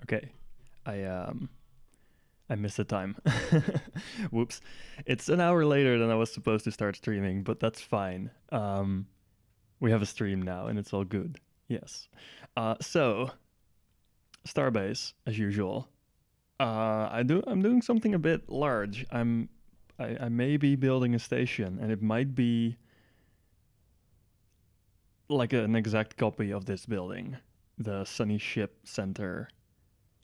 Okay. I I missed the time. Whoops. It's an hour later than I was supposed to start streaming, but that's fine. We have a stream now and it's all good. Yes. So Starbase, as usual. I'm doing something a bit large. I may be building a station, and it might be like an exact copy of this building, the Sunny Ship Center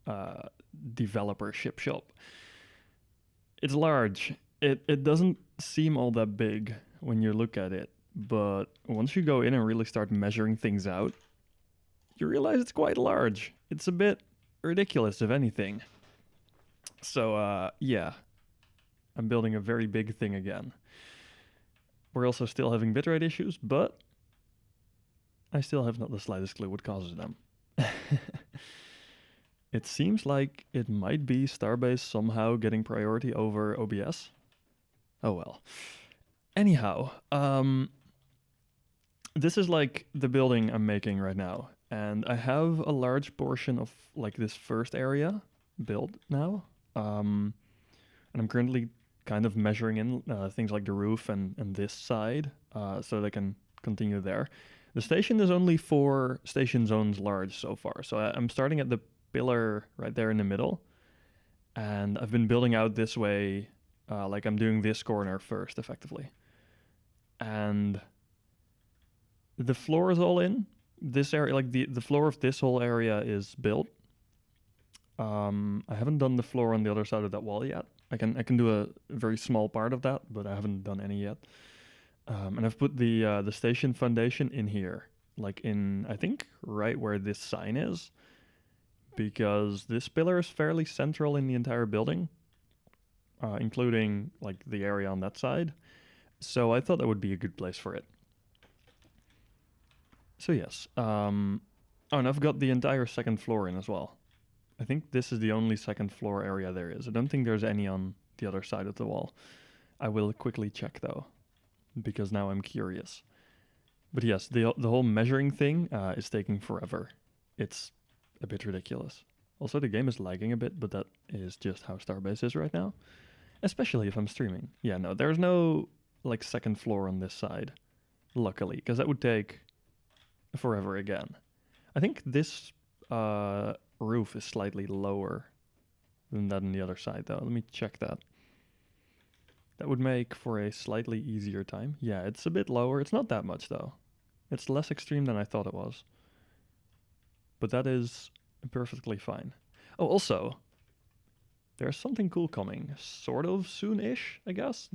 uh, developer ship shop. It's large. It doesn't seem all that big when you look at it, but once you go in and really start measuring things out, you realize it's quite large. It's a bit ridiculous, if anything. So yeah, I'm building a very big thing again. We're also still having bitrate issues, but I still have not the slightest clue what causes them. It seems like it might be Starbase somehow getting priority over OBS. Oh well. Anyhow, this is like the building I'm making right now, and I have a large portion of like this first area built now, and I'm currently kind of measuring in things like the roof and this side, so they can continue there. The station is only 4 station zones large so far, so I'm starting at the pillar right there in the middle, and I've been building out this way, like I'm doing this corner first, effectively. And the floor is all in. This area, like the floor of this whole area is built. I haven't done the floor on the other side of that wall yet. I can do a very small part of that, but I haven't done any yet. And I've put the station foundation in here, like in I think right where this sign is, because this pillar is fairly central in the entire building, including like the area on that side. So I thought that would be a good place for it. So yes. Oh, and I've got the entire second floor in as well. I think this is the only second floor area there is. I don't think there's any on the other side of the wall. I will quickly check though, because now I'm curious. But yes, the whole measuring thing is taking forever. It's a bit ridiculous. Also, the game is lagging a bit, but that is just how Starbase is right now. Especially if I'm streaming. Yeah, no, there's no like second floor on this side, luckily, because that would take forever again. I think this roof is slightly lower than that on the other side, though. Let me check that. That would make for a slightly easier time. Yeah, it's a bit lower. It's not that much, though. It's less extreme than I thought it was. But that is perfectly fine. Oh, also, there's something cool coming. Sort of soon-ish, I guess.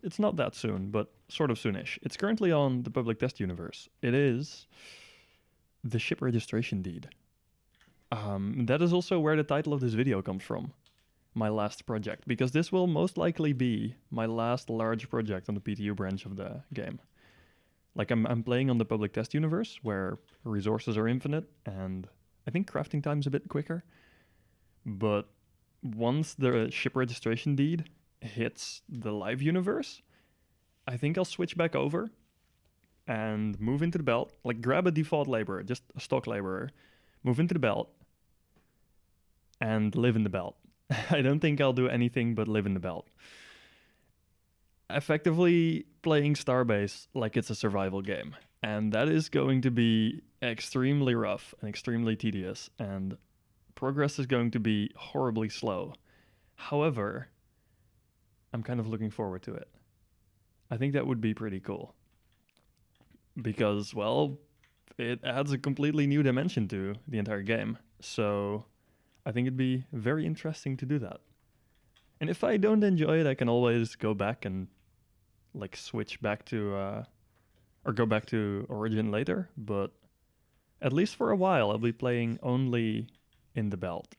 It's not that soon, but sort of soon-ish. It's currently on the public test universe. It is the ship registration deed. That is also where the title of this video comes from. My last project, because this will most likely be my last large project on the PTU branch of the game. Like I'm playing on the public test universe where resources are infinite and I think crafting time's a bit quicker. But once the ship registration deed hits the live universe, I think I'll switch back over and move into the belt. Like grab a default laborer, just a stock laborer, move into the belt, and live in the belt. I don't think I'll do anything but live in the belt. Effectively playing Starbase like it's a survival game. And that is going to be extremely rough and extremely tedious, and progress is going to be horribly slow. However, I'm kind of looking forward to it. I think that would be pretty cool. Because, well, it adds a completely new dimension to the entire game. So I think it'd be very interesting to do that. And if I don't enjoy it, I can always go back and like switch back to or go back to Origin later. But at least for a while, I'll be playing only in the belt.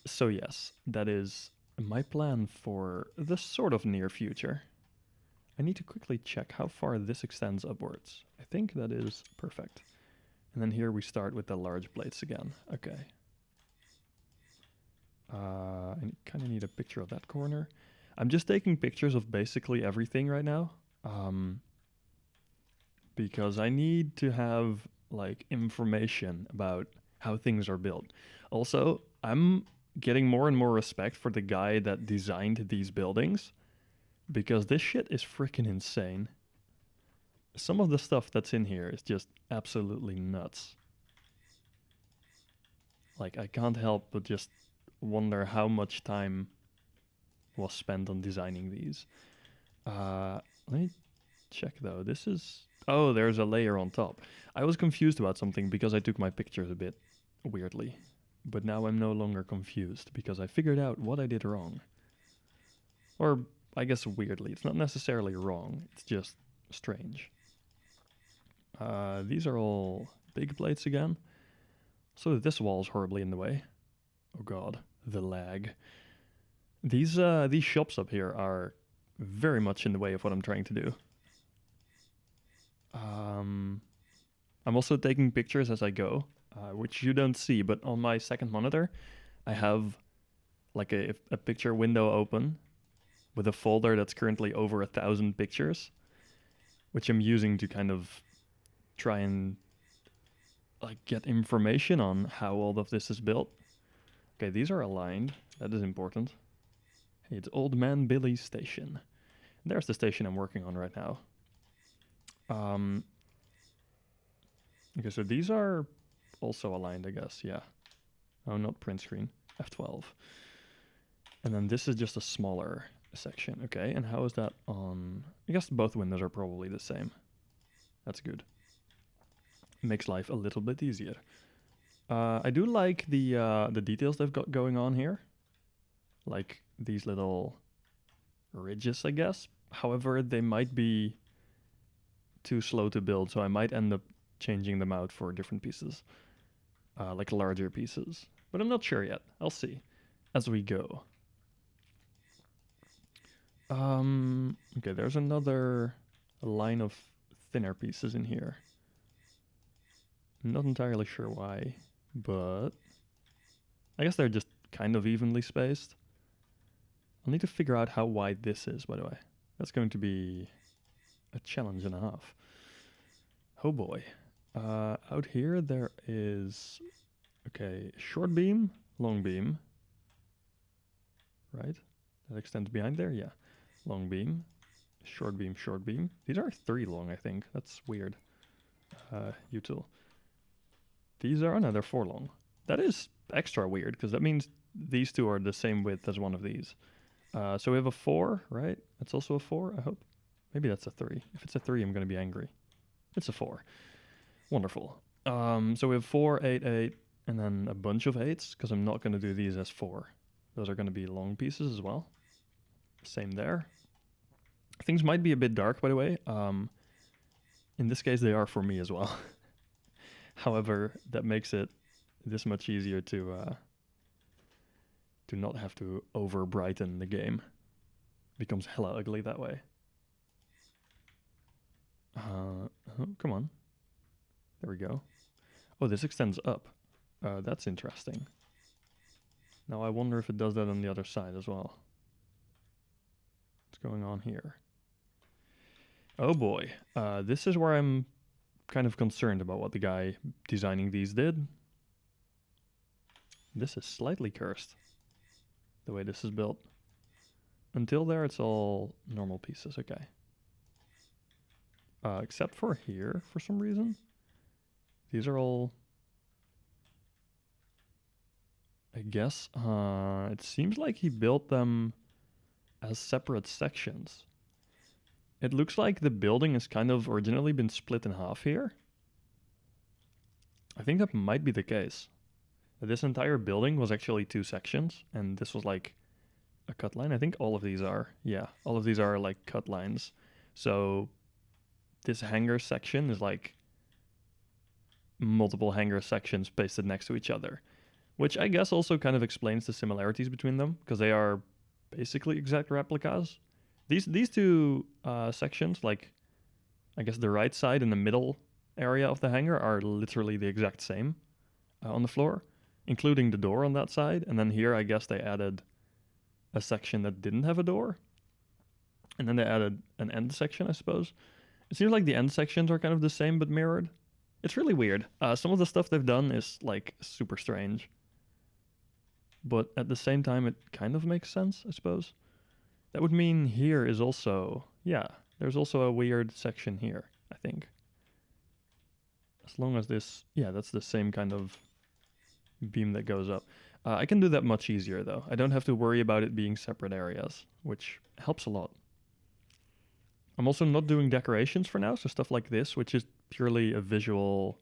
So yes, that is my plan for the sort of near future. I need to quickly check how far this extends upwards. I think that is perfect. And then here we start with the large plates again. Okay. I kind of need a picture of that corner. I'm just taking pictures of basically everything right now. Because I need to have like information about how things are built. Also, I'm getting more and more respect for the guy that designed these buildings because this shit is freaking insane. Some of the stuff that's in here is just absolutely nuts. Like, I can't help but just wonder how much time was spent on designing these. Let me check though. This is... Oh, there's a layer on top. I was confused about something because I took my pictures a bit weirdly. But now I'm no longer confused because I figured out what I did wrong. Or, I guess weirdly. It's not necessarily wrong. It's just strange. These are all big plates again. So this wall is horribly in the way. Oh god, the lag. These shops up here are very much in the way of what I'm trying to do. I'm also taking pictures as I go, which you don't see, but on my second monitor, I have like a picture window open with a folder that's currently over 1,000 pictures, which I'm using to kind of try and like get information on how all of this is built. Okay, these are aligned. That is important. Hey, it's Old Man Billy's station. There's the station I'm working on right now. Okay, so these are also aligned, I guess. Yeah. Oh, not print screen. F12. And then this is just a smaller section. Okay, and how is that on... I guess both windows are probably the same. That's good. Makes life a little bit easier. I do like the details they've got going on here. Like these little ridges, I guess. However, they might be too slow to build, so I might end up changing them out for different pieces. Like larger pieces. But I'm not sure yet. I'll see as we go. Okay, there's another line of thinner pieces in here. I'm not entirely sure why, but I guess they're just kind of evenly spaced. I'll need to figure out how wide this is, by the way. That's going to be a challenge and a half. Oh boy. Out here there is, okay, short beam, long beam. Right? That extends behind there? Yeah. Long beam, short beam, short beam. These are 3 long, I think. That's weird. Util. These are, no, they're 4 long. That is extra weird, because that means these 2 are the same width as one of these. So we have a 4, right? It's also a 4, I hope. Maybe that's a 3. If it's a 3, I'm going to be angry. It's a 4. Wonderful. So we have 4, 8, 8, and then a bunch of 8s, because I'm not going to do these as 4. Those are going to be long pieces as well. Same there. Things might be a bit dark, by the way. In this case, they are for me as well. However, that makes it this much easier to not have to over brighten the game. It becomes hella ugly that way. Oh, come on. There we go. Oh, this extends up. That's interesting. Now I wonder if it does that on the other side as well. What's going on here? Oh boy. This is where I'm kind of concerned about what the guy designing these did. This is slightly cursed, the way this is built. Until there, it's all normal pieces, okay. Except for here, for some reason. These are all... I guess, it seems like he built them as separate sections. It looks like the building has kind of originally been split in half here. I think that might be the case. This entire building was actually 2 sections, and this was like a cut line. I think all of these are. Yeah, all of these are like cut lines. So this hangar section is like multiple hangar sections pasted next to each other, which I guess also kind of explains the similarities between them, because they are basically exact replicas. These 2 sections, like I guess the right side and the middle area of the hangar, are literally the exact same on the floor, including the door on that side. And then here, I guess they added a section that didn't have a door, and then they added an end section, I suppose. It seems like the end sections are kind of the same but mirrored. It's really weird. Some of the stuff they've done is like super strange, but at the same time, it kind of makes sense, I suppose. That would mean here is also, yeah, there's also a weird section here, I think. As long as this, yeah, that's the same kind of beam that goes up. I can do that much easier though. I don't have to worry about it being separate areas, which helps a lot. I'm also not doing decorations for now, so stuff like this, which is purely a visual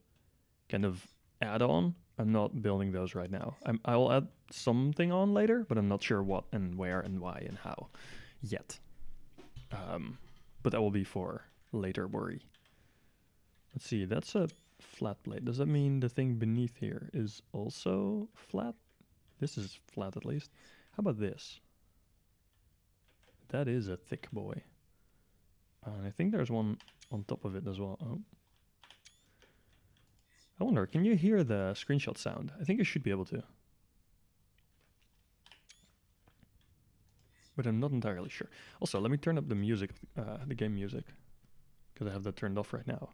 kind of add-on. I'm not building those right now. I'll add something on later, but I'm not sure what and where and why and how yet. But that will be for later worry. Let's see, that's a flat plate. Does that mean the thing beneath here is also flat? This is flat at least. How about this? That is a thick boy. And I think there's one on top of it as well. Oh. I wonder, can you hear the screenshot sound? I think you should be able to. But I'm not entirely sure. Also, let me turn up the music, the game music. Because I have that turned off right now.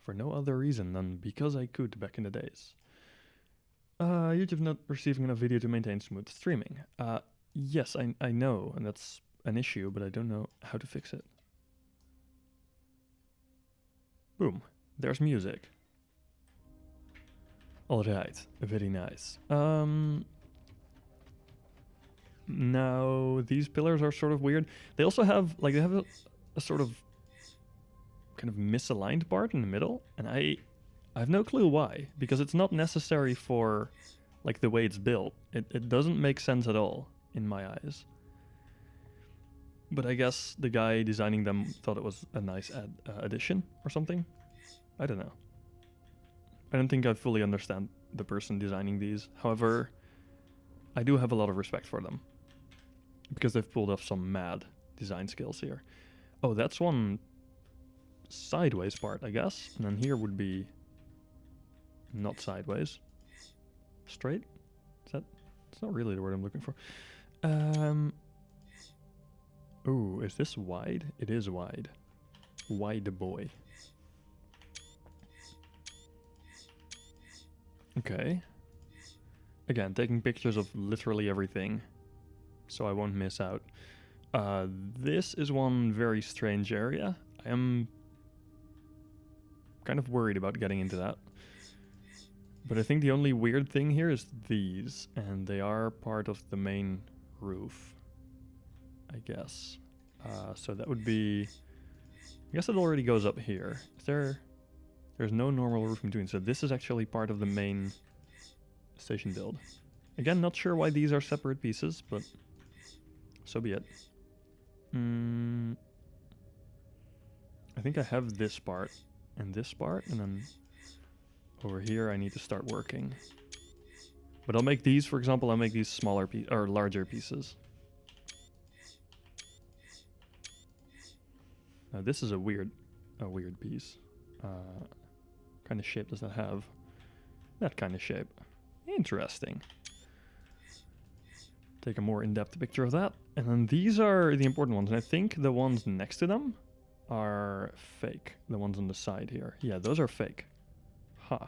For no other reason than because I could back in the days. YouTube not receiving enough video to maintain smooth streaming. Yes, I know, and that's an issue, but I don't know how to fix it. Boom, there's music. Alright, very nice. Now, these pillars are sort of weird. They also have, like, they have a sort of kind of misaligned part in the middle, and I have no clue why, because it's not necessary for, like, the way it's built. It doesn't make sense at all, in my eyes. But I guess the guy designing them thought it was a nice addition or something. I don't know. I don't think I fully understand the person designing these. However, I do have a lot of respect for them. Because they've pulled off some mad design skills here. Oh, that's one sideways part, I guess. And then here would be not sideways. Straight? Is that... It's not really the word I'm looking for. Ooh, is this wide? It is wide. Wide boy. Okay. Again, taking pictures of literally everything, so I won't miss out. This is one very strange area. I am kind of worried about getting into that. But I think the only weird thing here is these, and they are part of the main roof, I guess. So that would be... I guess it already goes up here. Is there... There's no normal roof in between, so this is actually part of the main station build. Again, not sure why these are separate pieces, but so be it. I think I have this part and this part, and then over here I need to start working. But I'll make these, for example, I'll make these smaller or larger pieces. Now this is a weird piece. What kind of shape does that have? That kind of shape. Interesting. Take a more in-depth picture of that. And then these are the important ones. And I think the ones next to them are fake. The ones on the side here. Yeah, those are fake. Huh.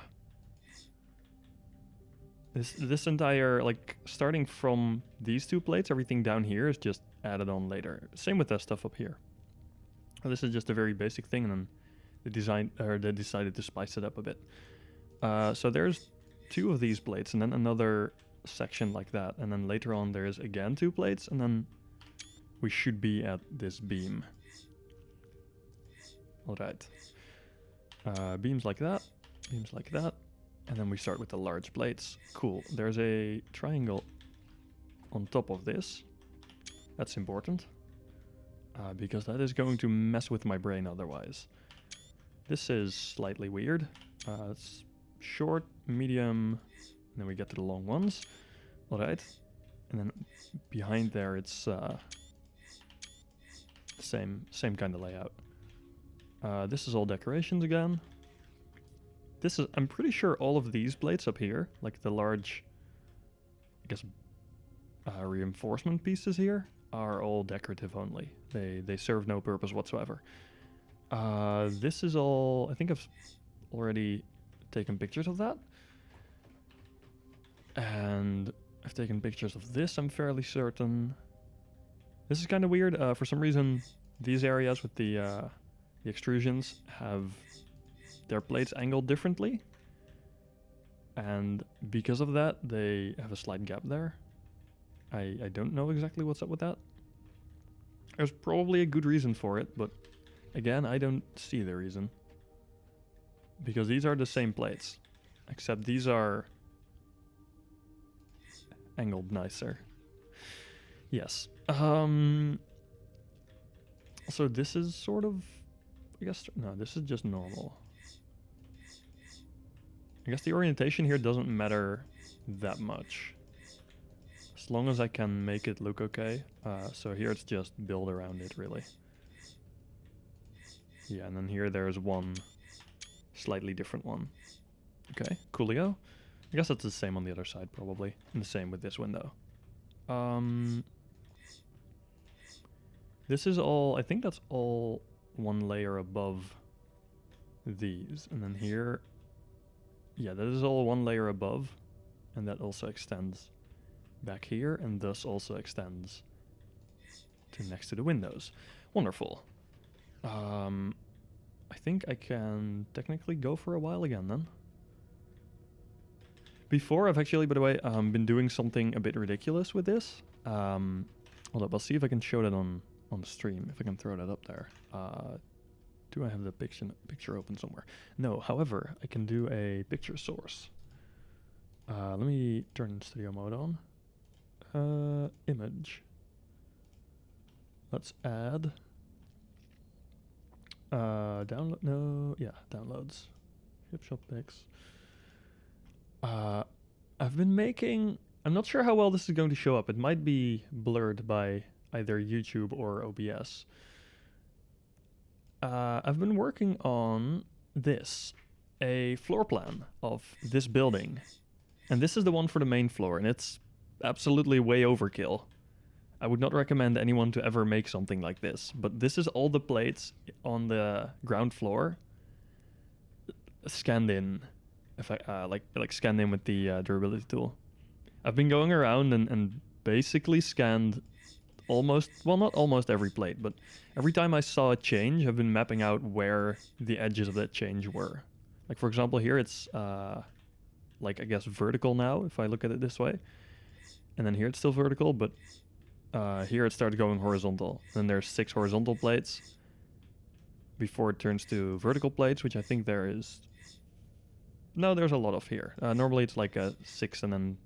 This entire, like, starting from these two plates, everything down here is just added on later. Same with that stuff up here. This is just a very basic thing, and then they decided to spice it up a bit. So there's two of these plates, and then another section like that, and then later on there's again two plates, and then we should be at this beam. Alright. Beams like that, and then we start with the large plates. Cool. There's a triangle on top of this. That's important, because that is going to mess with my brain otherwise. This is slightly weird. It's short, medium, and then we get to the long ones. Alright. And then behind there it's same kind of layout. This is all decorations again. This is, I'm pretty sure all of these plates up here, like the large, I guess, reinforcement pieces here, are all decorative only. They serve no purpose whatsoever. This is all, I think I've already taken pictures of that. And I've taken pictures of this, I'm fairly certain. This is kind of weird. For some reason, these areas with the extrusions have their plates angled differently. And because of that, they have a slight gap there. I don't know exactly what's up with that. There's probably a good reason for it, but again, I don't see the reason. Because these are the same plates, except these are angled nicer. Yes. So this is sort of, I guess, no, this is just normal. I guess the orientation here doesn't matter that much. As long as I can make it look okay. So here it's just build around it, really. Yeah, and then here there's one slightly different one. Okay, coolio. I guess that's the same on the other side, probably. And the same with this window. This is all, I think that's all one layer above these. And then here, yeah, that is all one layer above. And that also extends back here, and thus also extends to next to the windows. Wonderful. I think I can technically go for a while again then. Before, I've actually, by the way, been doing something a bit ridiculous with this. Hold up, I'll see if I can show that on the stream, if I can throw that up there. Do I have the picture open somewhere? No, however, I can do a picture source. Let me turn studio mode on. Image. Let's add. Download, no, yeah, downloads. Ship shop pics. I've been making, I'm not sure how well this is going to show up. It might be blurred by either YouTube or OBS. I've been working on this, a floor plan of this building. And this is the one for the main floor, and it's absolutely way overkill. I would not recommend anyone to ever make something like this, but this is all the plates on the ground floor scanned in. If I like scanned in with the durability tool. I've been going around and basically scanned almost, well, not almost every plate, but every time I saw a change, I've been mapping out where the edges of that change were. Like, for example, here it's like, I guess, vertical now, if I look at it this way. And then here it's still vertical, but here it started going horizontal. Then there's 6 horizontal plates before it turns to vertical plates, which I think there is... No, there's a lot of here. Normally it's like a 6 and then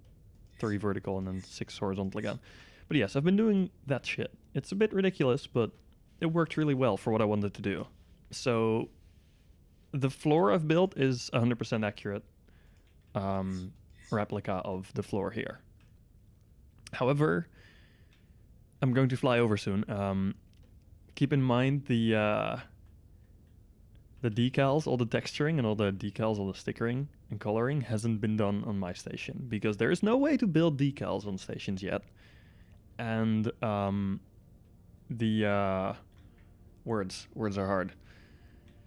3 vertical and then 6 horizontal again. But yes, I've been doing that shit. It's a bit ridiculous, but it worked really well for what I wanted to do. So the floor I've built is 100% accurate replica of the floor here. However, I'm going to fly over soon. Keep in mind the decals, all the texturing and all the decals, all the stickering and coloring hasn't been done on my station because there is no way to build decals on stations yet. And the words are hard.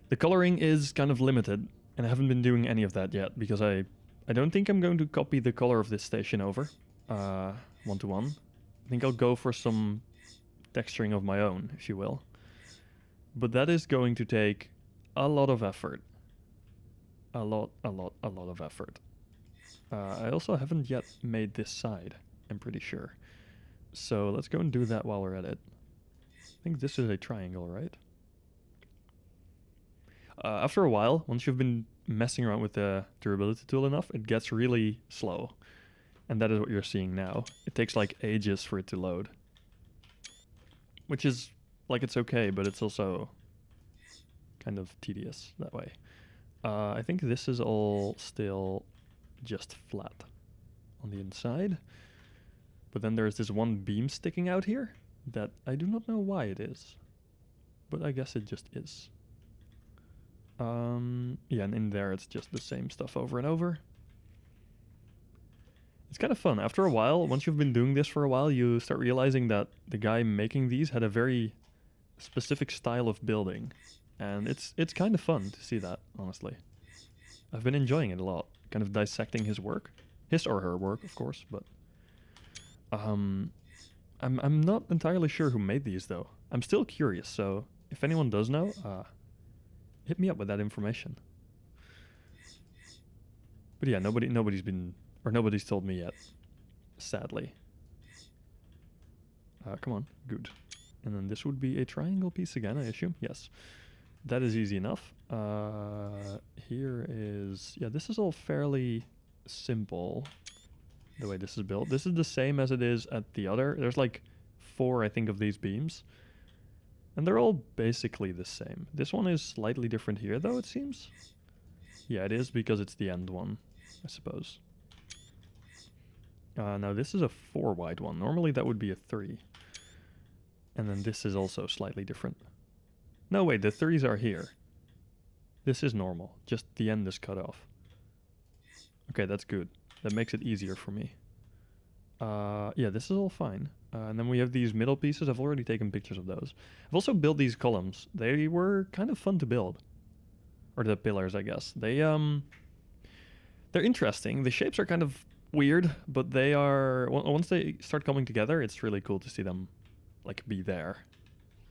The coloring is kind of limited, and I haven't been doing any of that yet because I don't think I'm going to copy the color of this station over one-to-one. I think I'll go for some texturing of my own, if you will. But that is going to take a lot of effort. A lot of effort. I also haven't yet made this side, I'm pretty sure. So let's go and do that while we're at it. I think this is a triangle, right? After a while, once you've been messing around with the durability tool enough, it gets really slow. And that is what you're seeing now. It takes like ages for it to load. Which is, like, it's okay, but it's also kind of tedious that way. I think this is all still just flat on the inside. But then there's this one beam sticking out here that I do not know why it is. But I guess it just is. Yeah, and in there it's just the same stuff over and over. It's kind of fun. After a while, once you've been doing this for a while, you start realizing that the guy making these had a very specific style of building. And it's kind of fun to see that, honestly. I've been enjoying it a lot, kind of dissecting his work. His or her work, of course, but I'm not entirely sure who made these though. I'm still curious, so if anyone does know, hit me up with that information. But yeah, nobody's told me yet, sadly. Come on, good. And then this would be a triangle piece again, I assume. Yes, that is easy enough. Here is, yeah, this is all fairly simple. The way this is built. This is the same as it is at the other. There's like 4, I think, of these beams. And they're all basically the same. This one is slightly different here, though, it seems. Yeah, it is because it's the end one, I suppose. Now, this is a 4 wide one. Normally, that would be a 3. And then this is also slightly different. No, wait, the 3s are here. This is normal. Just the end is cut off. Okay, that's good. That makes it easier for me. Yeah, this is all fine. And then we have these middle pieces. I've already taken pictures of those. I've also built these columns. They were kind of fun to build. Or the pillars, I guess. They're interesting. The shapes are kind of weird, but they are... Once they start coming together, it's really cool to see them, like, be there.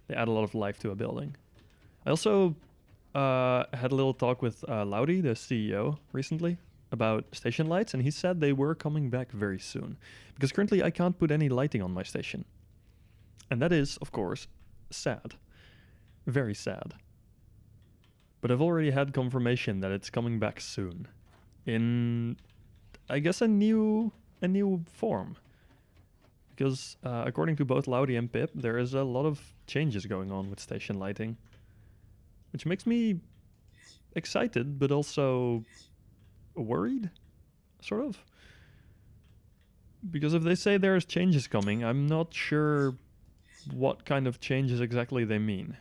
They add a lot of life to a building. I also had a little talk with Laudy, the CEO, recently, about station lights, and he said they were coming back very soon. Because currently I can't put any lighting on my station. And that is, of course, sad. Very sad. But I've already had confirmation that it's coming back soon. In, I guess, a new form. Because according to both Laudy and Pip, there is a lot of changes going on with station lighting. Which makes me excited, but also worried, sort of. Because if they say there's changes coming, I'm not sure what kind of changes exactly they mean.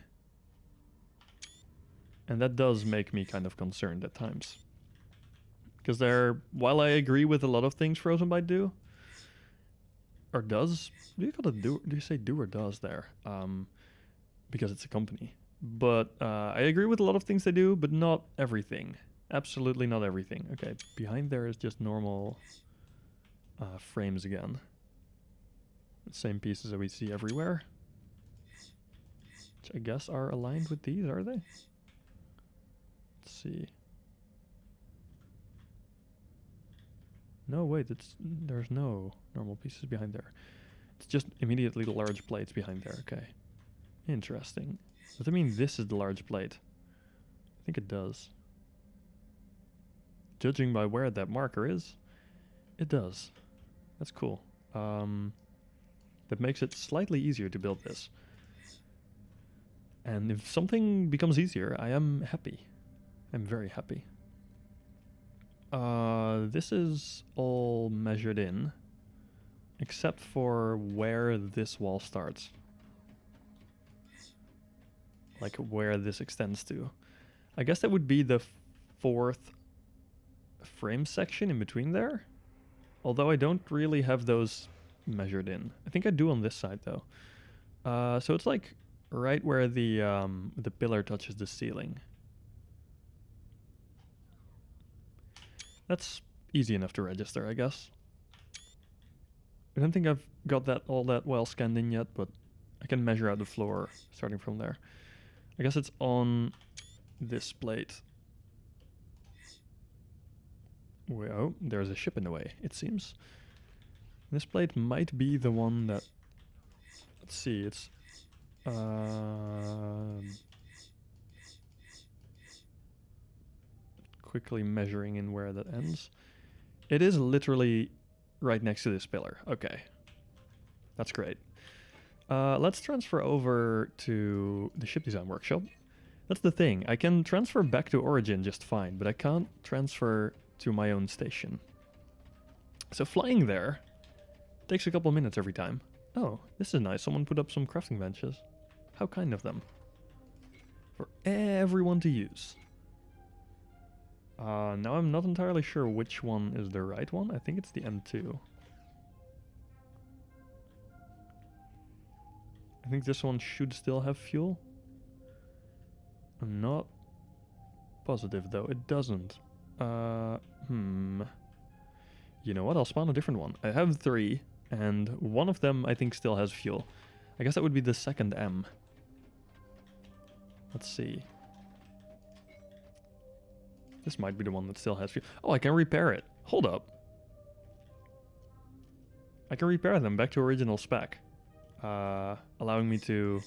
And that does make me kind of concerned at times. Because while I agree with a lot of things Frozenbyte do, or does, do you say do or does there? Because it's a company. But I agree with a lot of things they do, but not everything. Absolutely not everything. Okay, behind there is just normal frames again. The same pieces that we see everywhere. Which I guess are aligned with these, are they? Let's see. No, wait, there's no normal pieces behind there. It's just immediately large plates behind there, okay. Interesting. Does that mean this is the large plate? I think it does. Judging by where that marker is, it does. That's cool. That makes it slightly easier to build this. And if something becomes easier, I am happy. I'm very happy. This is all measured in, except for where this wall starts. Like where this extends to. I guess that would be the 4th frame section in between there. Although I don't really have those measured in. I think I do on this side though. So it's like right where the pillar touches the ceiling. That's easy enough to register, I guess. I don't think I've got that all that well scanned in yet, but I can measure out the floor starting from there. I guess it's on this plate. Oh, there's a ship in the way, it seems. This plate might be the one that... Let's see, it's... quickly measuring in where that ends. It is literally right next to this pillar. Okay. That's great. Let's transfer over to the ship design workshop. That's the thing. I can transfer back to Origin just fine, but I can't transfer to my own station. So flying there takes a couple minutes every time. Oh, this is nice. Someone put up some crafting benches. How kind of them. For everyone to use. Now I'm not entirely sure which one is the right one. I think it's the M2. I think this one should still have fuel. I'm not positive though. It doesn't. You know what? I'll spawn a different one. I have 3, and one of them I think still has fuel. I guess that would be the second M. Let's see. This might be the one that still has fuel. Oh, I can repair it. Hold up. I can repair them back to original spec, allowing me to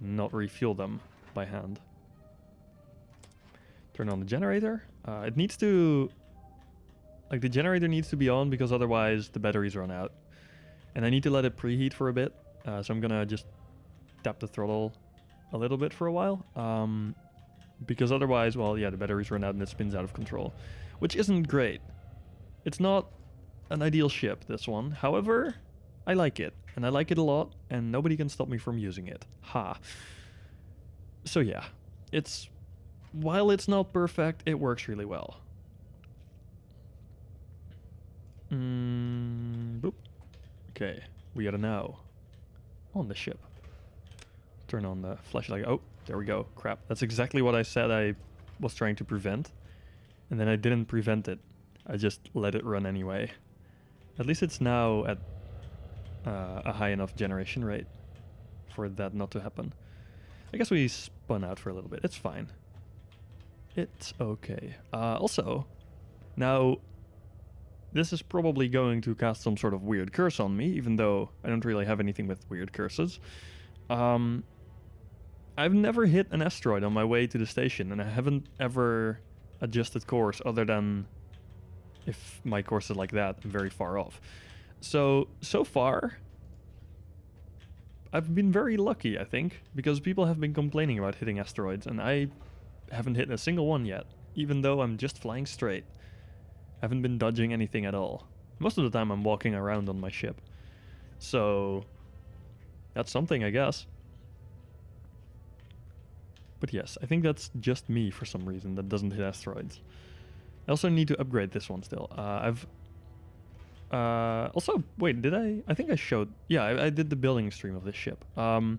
not refuel them by hand. Turn on the generator. It needs to... Like, the generator needs to be on because otherwise the batteries run out. And I need to let it preheat for a bit. So I'm gonna just tap the throttle a little bit for a while. Because otherwise, well, yeah, the batteries run out and it spins out of control. Which isn't great. It's not an ideal ship, this one. However, I like it. And I like it a lot. And nobody can stop me from using it. Ha. So yeah, it's... While it's not perfect, it works really well. Boop. Okay, we are now on the ship. Turn on the flashlight. Oh, there we go. Crap. That's exactly what I said I was trying to prevent. And then I didn't prevent it. I just let it run anyway. At least it's now at a high enough generation rate for that not to happen. I guess we spun out for a little bit. It's fine. It's okay. Also, now... This is probably going to cast some sort of weird curse on me, even though I don't really have anything with weird curses. I've never hit an asteroid on my way to the station, and I haven't ever adjusted course other than if my course is like that, I'm very far off. So far, I've been very lucky, I think, because people have been complaining about hitting asteroids, and I haven't hit a single one yet, even though I'm just flying straight. Haven't been dodging anything at all. Most of the time I'm walking around on my ship. So that's something, I guess. But yes, I think that's just me for some reason that doesn't hit asteroids. I also need to upgrade this one still. Also, wait, did I think I showed... Yeah, I did the building stream of this ship. I've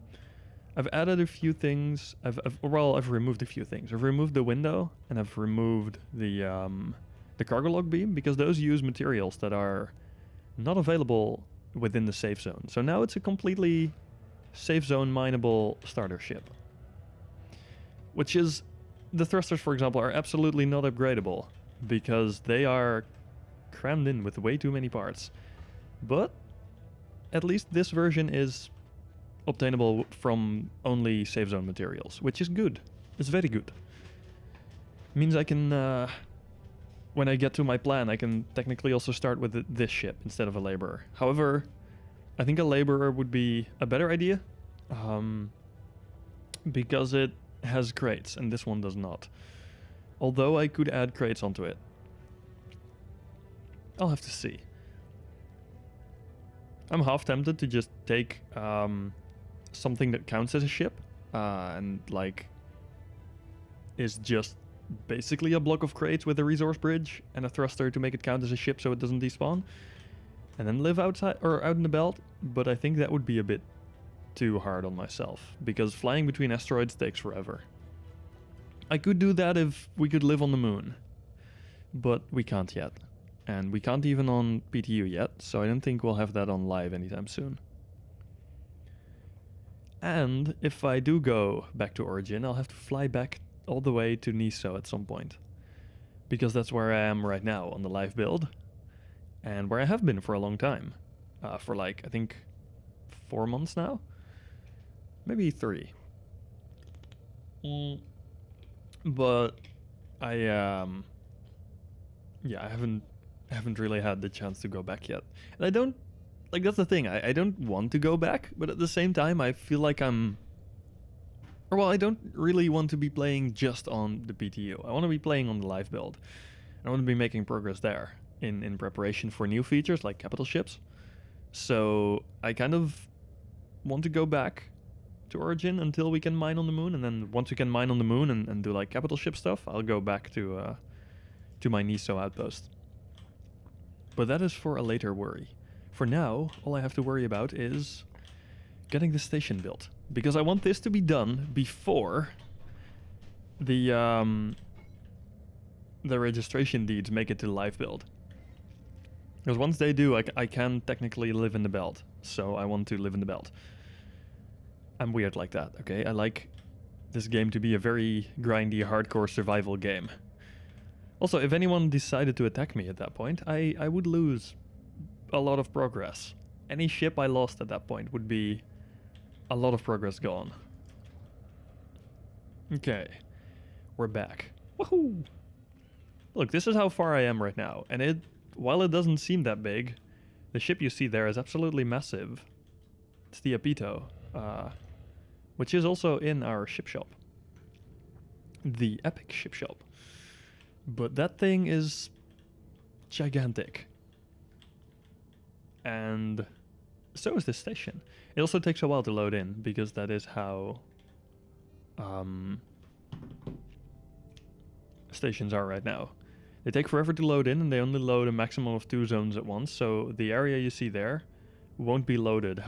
added a few things. I've removed a few things. I've removed the window, and I've removed the cargo log beam, because those use materials that are not available within the safe zone. So now it's a completely safe zone mineable starter ship. Which is, the thrusters, for example, are absolutely not upgradable, because they are crammed in with way too many parts. But at least this version is obtainable from only safe zone materials, which is good. It's very good. Means I can... when I get to my plan, I can technically also start with this ship instead of a laborer. However, I think a laborer would be a better idea, because it has crates, and this one does not. Although I could add crates onto it. I'll have to see. I'm half tempted to just take something that counts as a ship, and like is just basically a block of crates with a resource bridge and a thruster to make it count as a ship so it doesn't despawn, and then live outside or out in the belt. But I think that would be a bit too hard on myself, because flying between asteroids takes forever. I could do that if we could live on the moon, but we can't yet, and we can't even on PTU yet, so I don't think we'll have that on live anytime soon. And if I do go back to Origin, I'll have to fly back all the way to Niso at some point, because that's where I am right now on the live build, and where I have been for a long time, for like I think 4 months now, maybe 3. But I haven't really had the chance to go back yet, and I don't like, that's the thing. I don't want to go back, but at the same time I feel like I don't really want to be playing just on the PTU. I want to be playing on the live build. I want to be making progress there in preparation for new features like capital ships. So I kind of want to go back to Origin until we can mine on the moon, and then once we can mine on the moon and do like capital ship stuff, I'll go back to my Niso outpost. But that is for a later worry. For now, all I have to worry about is getting the station built, because I want this to be done before the the registration deeds make it to live build. Because once they do, I can technically live in the belt. So I want to live in the belt. I'm weird like that, okay? I like this game to be a very grindy, hardcore survival game. Also, if anyone decided to attack me at that point, I would lose a lot of progress. Any ship I lost at that point would be a lot of progress gone. Okay, we're back. Woohoo! Look, this is how far I am right now, and while it doesn't seem that big, the ship you see there is absolutely massive. It's the Apito, which is also in our ship shop. The Epic ship shop. But that thing is gigantic. And so is this station. It also takes a while to load in, because that is how stations are right now. They take forever to load in, and they only load a maximum of 2 zones at once, so the area you see there won't be loaded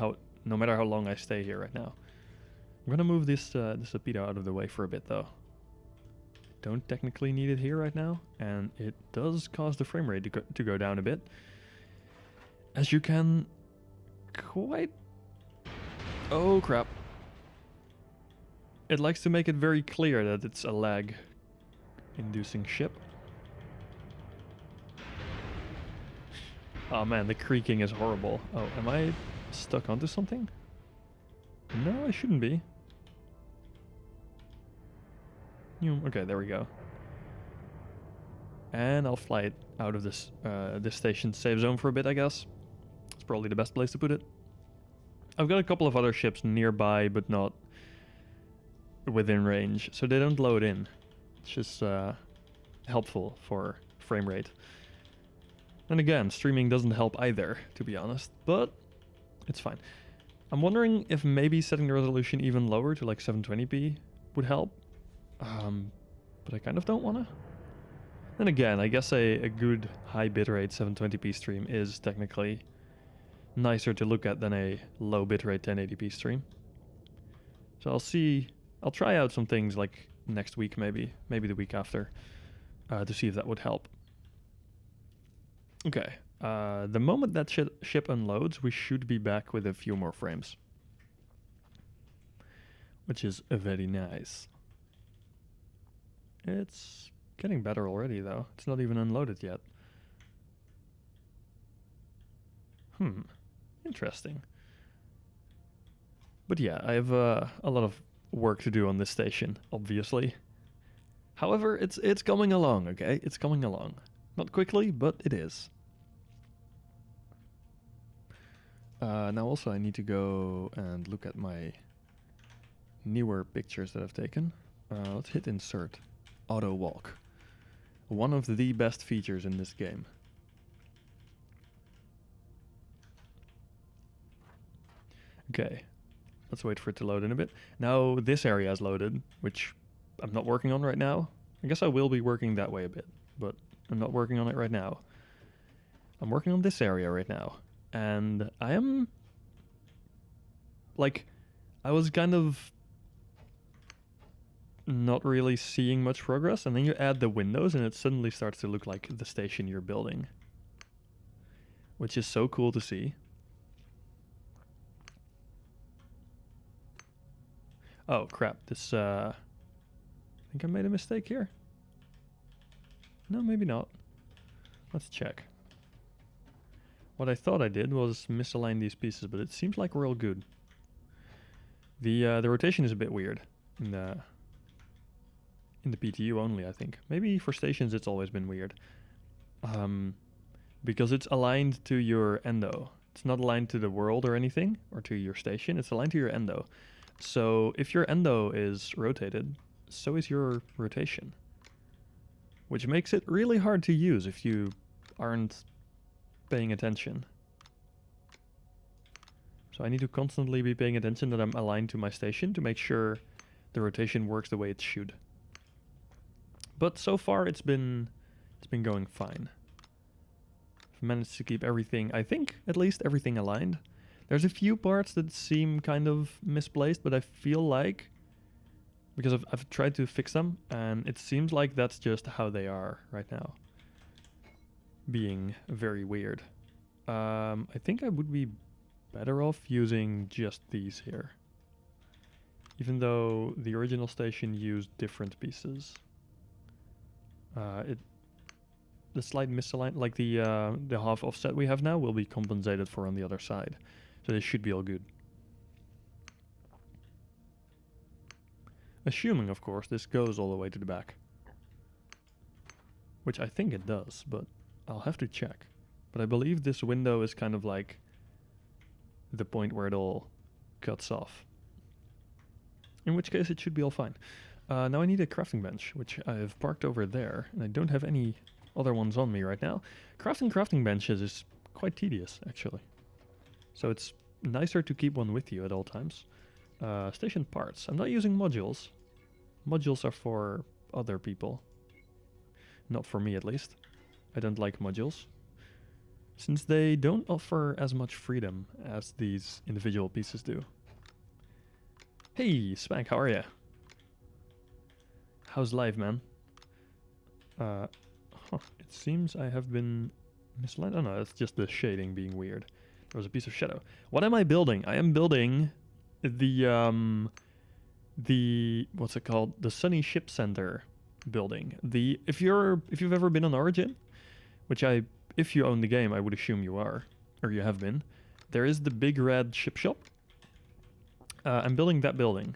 no matter how long I stay here right now. I'm gonna move this Apito out of the way for a bit though. Don't technically need it here right now, and it does cause the frame rate to go down a bit. As you can quite... Oh crap. It likes to make it very clear that it's a lag-inducing ship. Oh man, the creaking is horrible. Oh, am I stuck onto something? No, I shouldn't be. Okay, there we go. And I'll fly it out of this station safe zone for a bit, I guess. It's probably the best place to put it. I've got a couple of other ships nearby, but not within range, so they don't load in. It's just helpful for frame rate. And again, streaming doesn't help either, to be honest, but it's fine. I'm wondering if maybe setting the resolution even lower to like 720p would help. But I kind of don't want to. Then again, I guess a good high bitrate 720p stream is technically nicer to look at than a low bitrate 1080p stream. So I'll try out some things like next week maybe the week after, to see if that would help. Okay, the moment that ship unloads, we should be back with a few more frames. Which is very nice. It's getting better already though. It's not even unloaded yet. Interesting. But yeah, I have a lot of work to do on this station, obviously. However, it's coming along, okay? It's coming along. Not quickly, but it is. Now also I need to go and look at my newer pictures that I've taken. Let's hit insert. Auto walk. One of the best features in this game. Okay, let's wait for it to load in a bit. Now this area is loaded, which I'm not working on right now. I guess I will be working that way a bit, but I'm not working on it right now. I'm working on this area right now, and I am... like, I was kind of not really seeing much progress, and then you add the windows and it suddenly starts to look like the station you're building, which is so cool to see. Oh crap, this I think I made a mistake here. No, maybe not. Let's check. What I thought I did was misalign these pieces, but it seems like we're all good. The rotation is a bit weird in the PTU only, I think. Maybe for stations it's always been weird. Because it's aligned to your endo. It's not aligned to the world or anything, or to your station. It's aligned to your endo. So if your endo is rotated, so is your rotation. Which makes it really hard to use if you aren't paying attention. So I need to constantly be paying attention that I'm aligned to my station to make sure the rotation works the way it should. But so far it's been going fine. I've managed to keep everything, I think at least everything aligned. There's a few parts that seem kind of misplaced, but I feel like Because I've tried to fix them, and it seems like that's just how they are right now. Being very weird. I think I would be better off using just these here. Even though the original station used different pieces. The slight misalignment, like the half offset we have now, will be compensated for on the other side. So this should be all good. Assuming, of course, this goes all the way to the back. Which I think it does, but I'll have to check. But I believe this window is kind of like the point where it all cuts off. In which case it should be all fine. Now I need a crafting bench, which I've parked over there, and I don't have any other ones on me right now. Crafting benches is quite tedious, actually. So it's nicer to keep one with you at all times. Station parts. I'm not using modules. Modules are for other people. Not for me, at least. I don't like modules. Since they don't offer as much freedom as these individual pieces do. Hey, Spank, how are ya? How's life, man? It seems I have been misaligned. Oh no, it's just the shading being weird. There was a piece of shadow. What am I building? I am building the what's it called? The Sunny Ship Center building. If you've ever been on Origin, which if you own the game, I would assume you are, or you have been. There is the big red ship shop. I'm building that building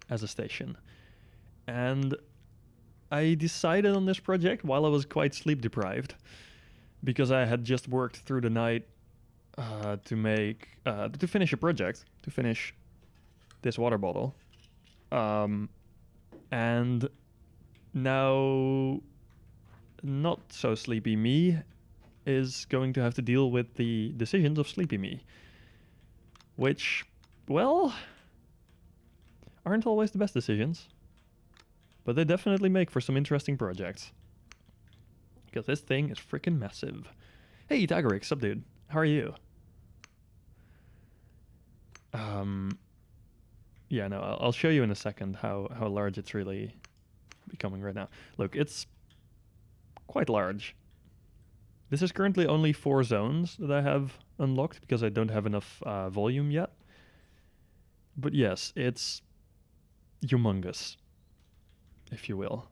as a station. And I decided on this project while I was quite sleep deprived, because I had just worked through the night to finish a project, to finish this water bottle. And now not so sleepy me is going to have to deal with the decisions of sleepy me, which, well, aren't always the best decisions, but they definitely make for some interesting projects. Because this thing is freaking massive. Hey, Tagoric, sup dude? How are you? Yeah, no, I'll show you in a second how large it's really becoming right now. Look, it's quite large. This is currently only 4 zones that I have unlocked because I don't have enough volume yet. But yes, it's humongous, if you will.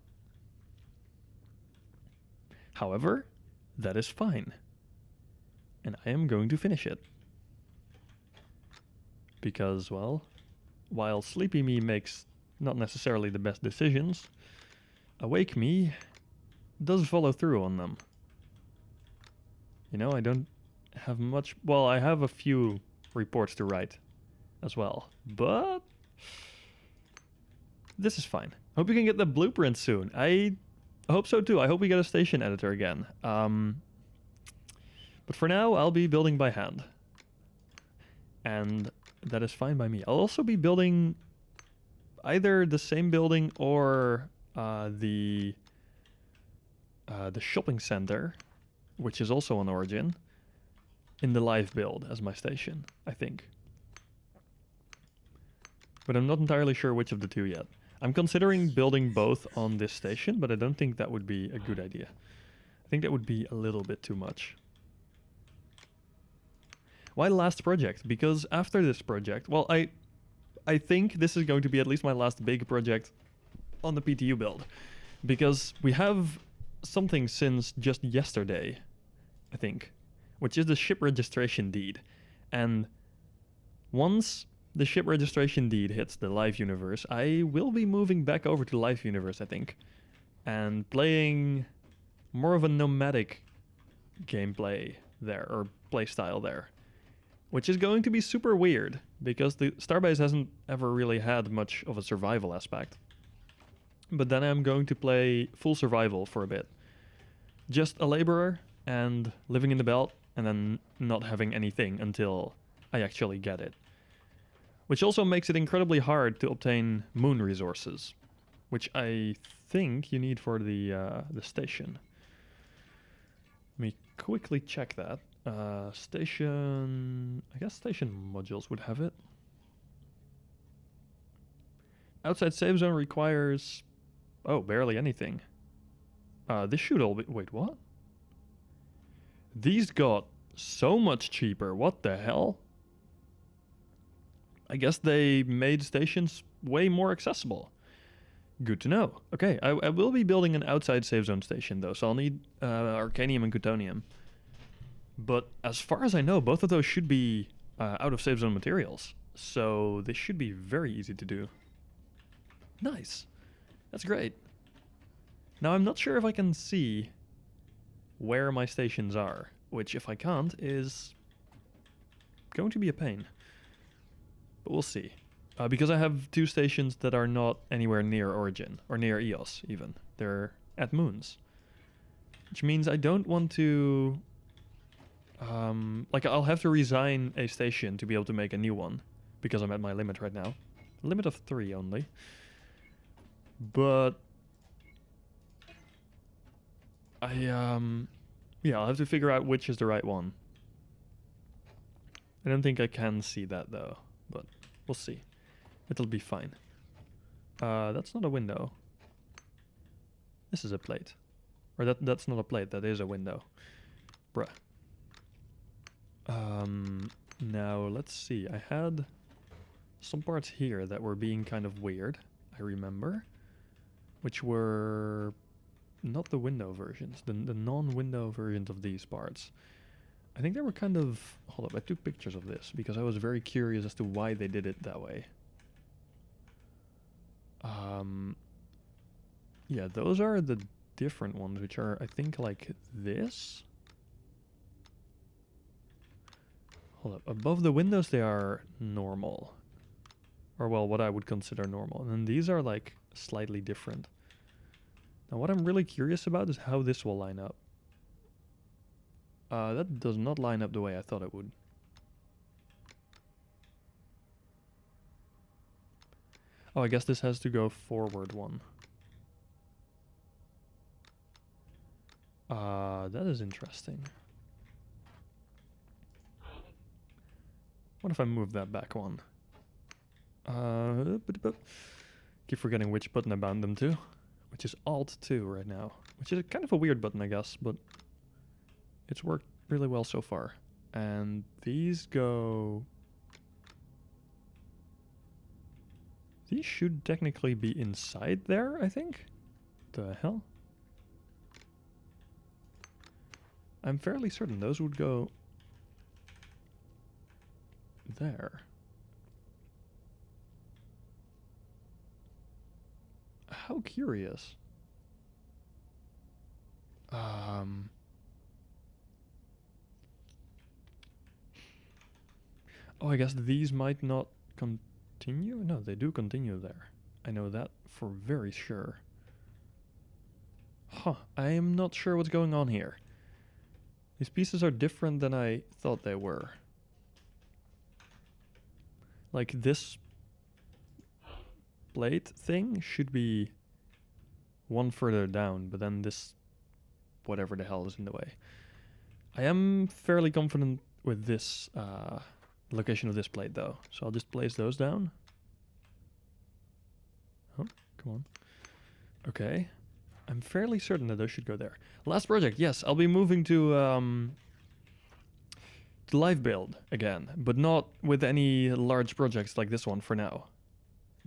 However, that is fine. And I am going to finish it. Because, well, while sleepy me makes not necessarily the best decisions, awake me does follow through on them. You know, I don't have much... Well, I have a few reports to write as well, but this is fine. Hope you can get the blueprint soon. I hope so too. I hope we get a station editor again. But for now, I'll be building by hand. And that is fine by me. I'll also be building either the same building or the shopping center, which is also on Origin, in the live build as my station, I think. But I'm not entirely sure which of the two yet. I'm considering building both on this station, but I don't think that would be a good idea. I think that would be a little bit too much. Why last project? Because after this project, well, I think this is going to be at least my last big project on the PTU build. Because we have something since just yesterday, I think, which is the ship registration deed. And once the ship registration deed hits the live universe, I will be moving back over to live universe, I think, and playing more of a nomadic gameplay there, or playstyle there, which is going to be super weird because the Starbase hasn't ever really had much of a survival aspect. But then I'm going to play full survival for a bit. Just a laborer and living in the belt, and then not having anything until I actually get it. Which also makes it incredibly hard to obtain moon resources, which I think you need for the station. Let me quickly check that. Station... I guess station modules would have it. Outside save zone requires... Oh, barely anything. This should all be... Wait, what? These got so much cheaper. What the hell? I guess they made stations way more accessible. Good to know. Okay, I will be building an outside save zone station, though, so I'll need Arcanium and Gutonium. But as far as I know, both of those should be out of save zone materials. So this should be very easy to do. Nice. That's great. Now, I'm not sure if I can see where my stations are, which, if I can't, is going to be a pain. But we'll see. Because I have two stations that are not anywhere near Origin, or near EOS, even. They're at moons. Which means I don't want to... like, I'll have to resign a station to be able to make a new one, because I'm at my limit right now. A limit of 3 only. But... yeah, I'll have to figure out which is the right one. I don't think I can see that, though, but we'll see. It'll be fine. That's not a window. This is a plate. Or that's not a plate, that is a window. Bruh. Now, let's see. I had some parts here that were being kind of weird, I remember. Which were not the window versions, the non-window versions of these parts. I think they were kind of... Hold up, I took pictures of this because I was very curious as to why they did it that way. Yeah, those are the different ones, which are, I think, like this. Hold up, above the windows they are normal. Or, well, what I would consider normal. And then these are, like, slightly different. Now, what I'm really curious about is how this will line up. That does not line up the way I thought it would. Oh, I guess this has to go forward one. That is interesting. What if I move that back one? Keep forgetting which button I bound them to, which is Alt 2 right now, which is kind of a weird button, I guess, but it's worked really well so far. And these go... These should technically be inside there, I think? The hell? I'm fairly certain those would go there. How curious. Oh, I guess these might not continue? No, they do continue there. I know that for very sure. Huh, I am not sure what's going on here. These pieces are different than I thought they were. Like this plate thing should be one further down, but then this, whatever the hell is in the way. I am fairly confident with this location of this plate though, so I'll just place those down. Oh, come on. Okay. I'm fairly certain that those should go there. Last project, yes, I'll be moving to live build again, but not with any large projects like this one for now.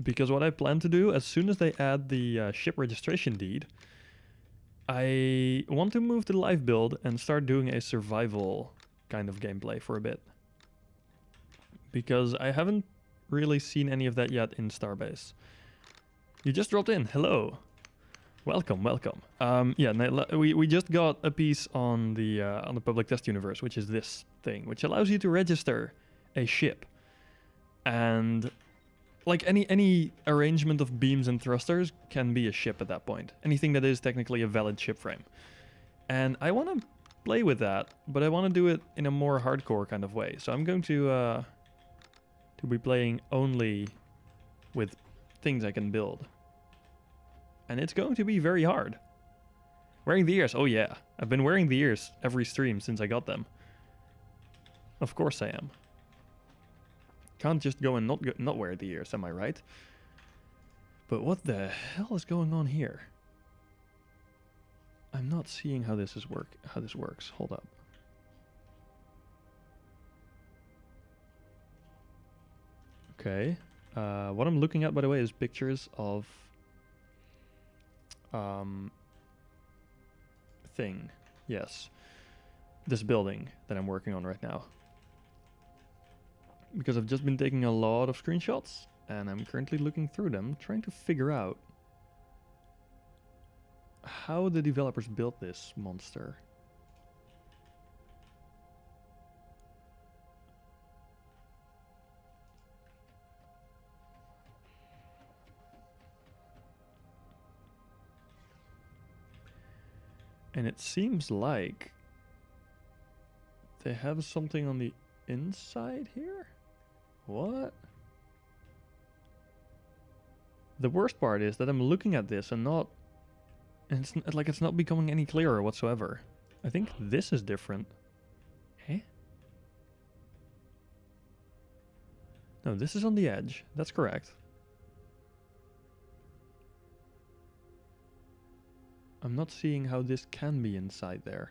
Because what I plan to do, as soon as they add the ship registration deed, I want to move to live build and start doing a survival kind of gameplay for a bit. Because I haven't really seen any of that yet in Starbase. You just dropped in, hello. Welcome, welcome. Yeah, we just got a piece on the public test universe, which is this thing, which allows you to register a ship. And like any arrangement of beams and thrusters can be a ship at that point. Anything that is technically a valid ship frame. And I want to play with that, but I want to do it in a more hardcore kind of way. So I'm going to be playing only with things I can build. And it's going to be very hard. Wearing the ears, oh yeah. I've been wearing the ears every stream since I got them. Of course I am. Can't just go and not wear the ears, am I right? But what the hell is going on here? I'm not seeing how this works. Hold up. Okay. What I'm looking at, by the way, is pictures of thing. Yes. This building that I'm working on right now. Because I've just been taking a lot of screenshots and I'm currently looking through them, trying to figure out how the developers built this monster. And it seems like they have something on the inside here? What? The worst part is that I'm looking at this and it's not becoming any clearer whatsoever. I think this is different. Eh? No, this is on the edge. That's correct. I'm not seeing how this can be inside there.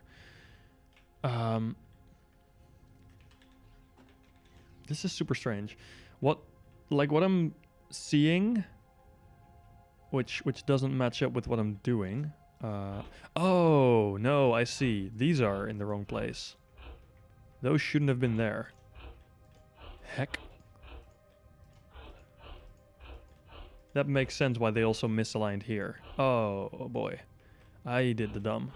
This is super strange. What I'm seeing, which doesn't match up with what I'm doing. Oh, no, I see. These are in the wrong place. Those shouldn't have been there. Heck. That makes sense why they also misaligned here. Oh boy. I did the dumb.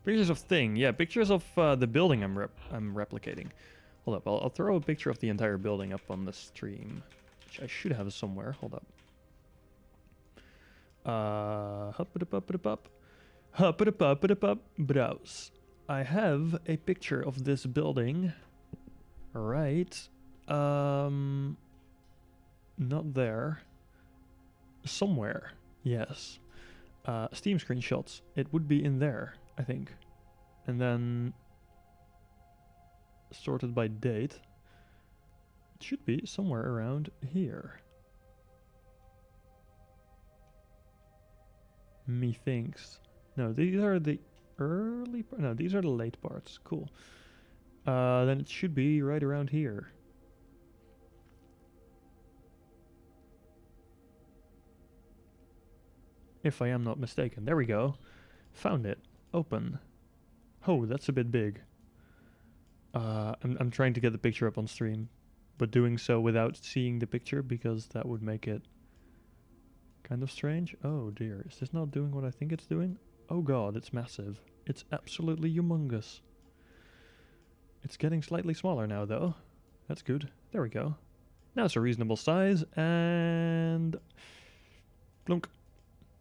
Pictures of thing. Yeah, pictures of the building I'm replicating. Hold up, I'll throw a picture of the entire building up on the stream. Which I should have somewhere. Hold up. Browse. I have a picture of this building. Right. Not there. Somewhere. Yes. Steam screenshots. It would be in there, I think. And then sorted by date. It should be somewhere around here. Methinks. No, these are the early... No, these are the late parts. Cool. Then it should be right around here. If I am not mistaken. There we go. Found it. Open. Oh, that's a bit big. I'm trying to get the picture up on stream, but doing so without seeing the picture because that would make it kind of strange. Oh dear, is this not doing what I think it's doing? Oh god, it's massive. It's absolutely humongous. It's getting slightly smaller now though. That's good. There we go. Now it's a reasonable size and... Plunk.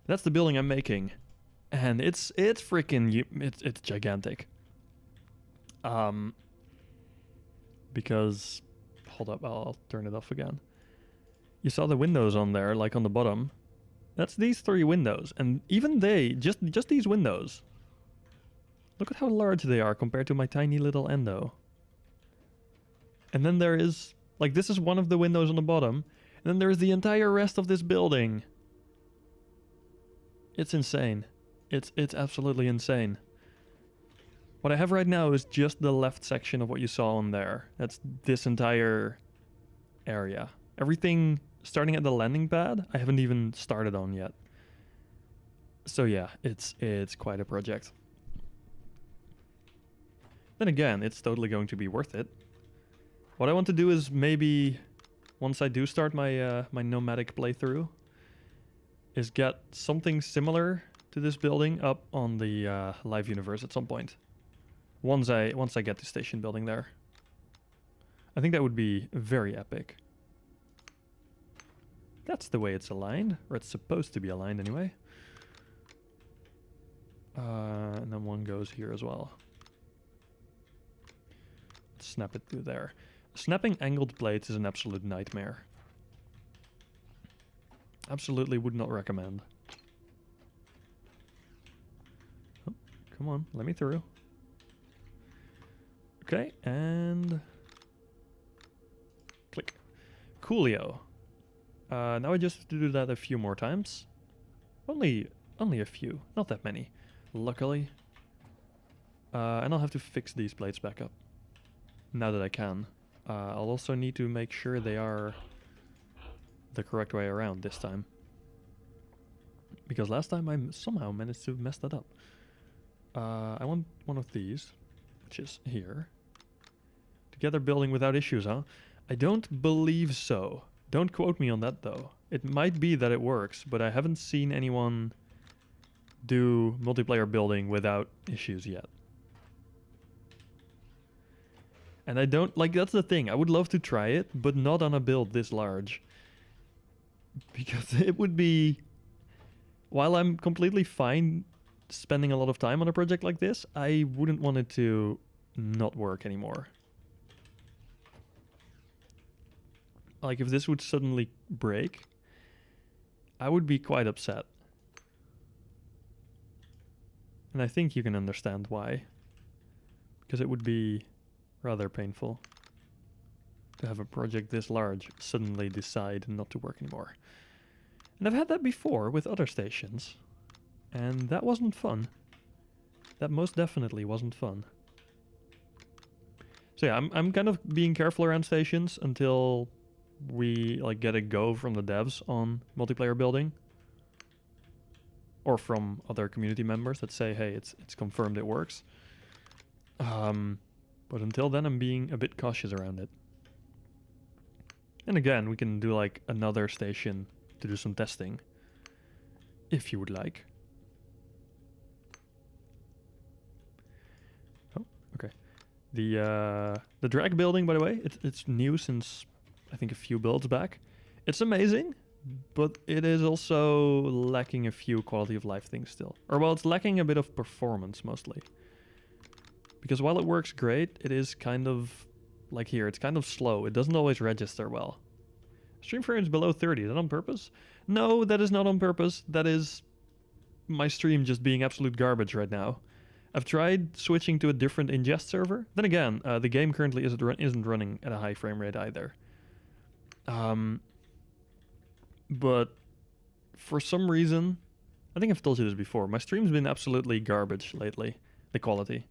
That's the building I'm making. And it's freaking... It's gigantic. Because... Hold up, I'll turn it off again. You saw the windows on there, like on the bottom. That's these 3 windows. And even they, just these windows. Look at how large they are compared to my tiny little endo. And then there is... Like, this is one of the windows on the bottom. And then there's the entire rest of this building. It's insane. It's absolutely insane. What I have right now is just the left section of what you saw on there. That's this entire area. Everything starting at the landing pad, I haven't even started on yet. So yeah, it's quite a project. Then again, it's totally going to be worth it. What I want to do is maybe, once I do start my my nomadic playthrough, is get something similar to this building up on the live universe at some point. Once I get the station building there. I think that would be very epic. That's the way it's aligned, or it's supposed to be aligned anyway. And then one goes here as well. Let's snap it through there. Snapping angled plates is an absolute nightmare. Absolutely would not recommend. Oh, come on, let me through. Okay, and... click. Coolio. Now I just have to do that a few more times. Only a few, not that many, luckily. And I'll have to fix these plates back up now that I can. I'll also need to make sure they are the correct way around this time, because last time I somehow managed to mess that up. I want one of these, which is here. Together building without issues, huh? I don't believe so. Don't quote me on that though. It might be that it works, but I haven't seen anyone do multiplayer building without issues yet. And I don't, like, that's the thing. I would love to try it, but not on a build this large. Because it would be, while I'm completely fine spending a lot of time on a project like this, I wouldn't want it to not work anymore. Like, if this would suddenly break, I would be quite upset. And I think you can understand why. Because it would be rather painful to have a project this large suddenly decide not to work anymore. And I've had that before with other stations, and that wasn't fun. That most definitely wasn't fun. So yeah, I'm kind of being careful around stations until we like get a go from the devs on multiplayer building, or from other community members that say, hey, it's confirmed it works. But until then, I'm being a bit cautious around it. And again, we can do like another station to do some testing, if you would like. Oh, okay. The drag building, by the way, it's new since I think a few builds back. It's amazing, but it is also lacking a few quality of life things still. Or well, it's lacking a bit of performance mostly. Because while it works great, it is kind of, like here, it's kind of slow. It doesn't always register well. Stream frames below 30, is that on purpose? No, that is not on purpose. That is my stream just being absolute garbage right now. I've tried switching to a different ingest server. Then again, the game currently isn't running at a high frame rate either. But for some reason, I think I've told you this before, my stream's been absolutely garbage lately, the quality.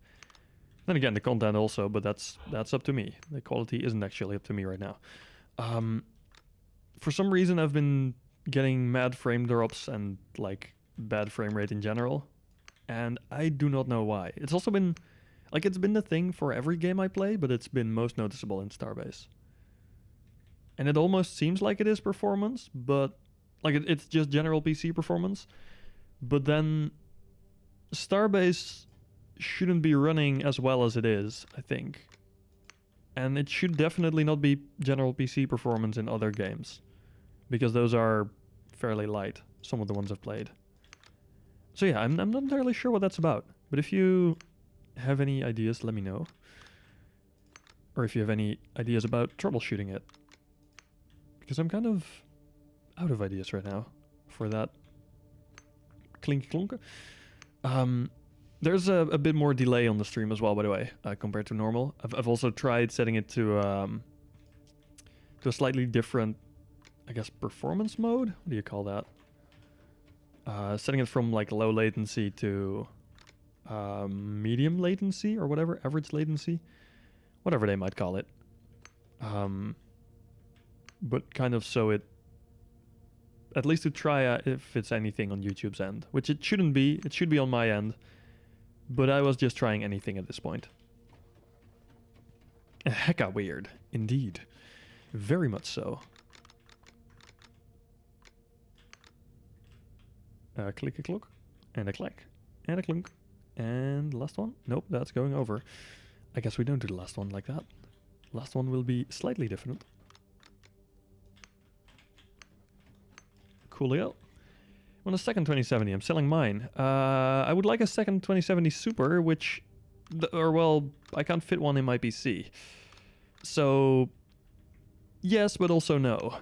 Then again, the content also, but that's up to me. The quality isn't actually up to me right now. For some reason, I've been getting mad frame drops and like bad frame rate in general, and I do not know why. It's also been, like, it's been the thing for every game I play, but it's been most noticeable in Starbase. And it almost seems like it is performance, but like it's just general PC performance. But then Starbase shouldn't be running as well as it is, I think. And it should definitely not be general PC performance in other games, because those are fairly light, some of the ones I've played. So yeah, I'm not entirely sure what that's about, but if you have any ideas, let me know. Or if you have any ideas about troubleshooting it, because I'm kind of out of ideas right now for that. Clink clunk. There's a bit more delay on the stream as well, by the way, compared to normal. I've also tried setting it to a slightly different, I guess, performance mode. What do you call that? Setting it from like low latency to medium latency or whatever, average latency, whatever they might call it. But kind of so it, at least to try if it's anything on YouTube's end, which it shouldn't be. It should be on my end. But I was just trying anything at this point. Hecka weird, indeed. Very much so. Click a clock, and a clack, and a clunk, and last one. Nope, that's going over. I guess we don't do the last one like that. Last one will be slightly different. Coolio. On a second 2070, I'm selling mine. I would like a second 2070 Super, which, or well, I can't fit one in my PC. So, yes, but also no.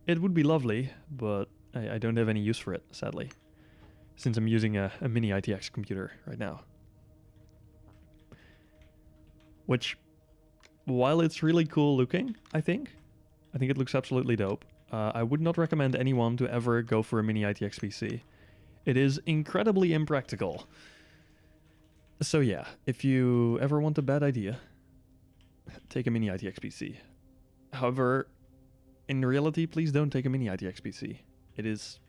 It would be lovely, but I don't have any use for it, sadly, since I'm using a mini ITX computer right now. Which, while it's really cool looking, I think it looks absolutely dope. I would not recommend anyone to ever go for a mini ITX PC. It is incredibly impractical. So yeah, if you ever want a bad idea, take a mini ITX PC. However, in reality, please don't take a mini ITX PC. It is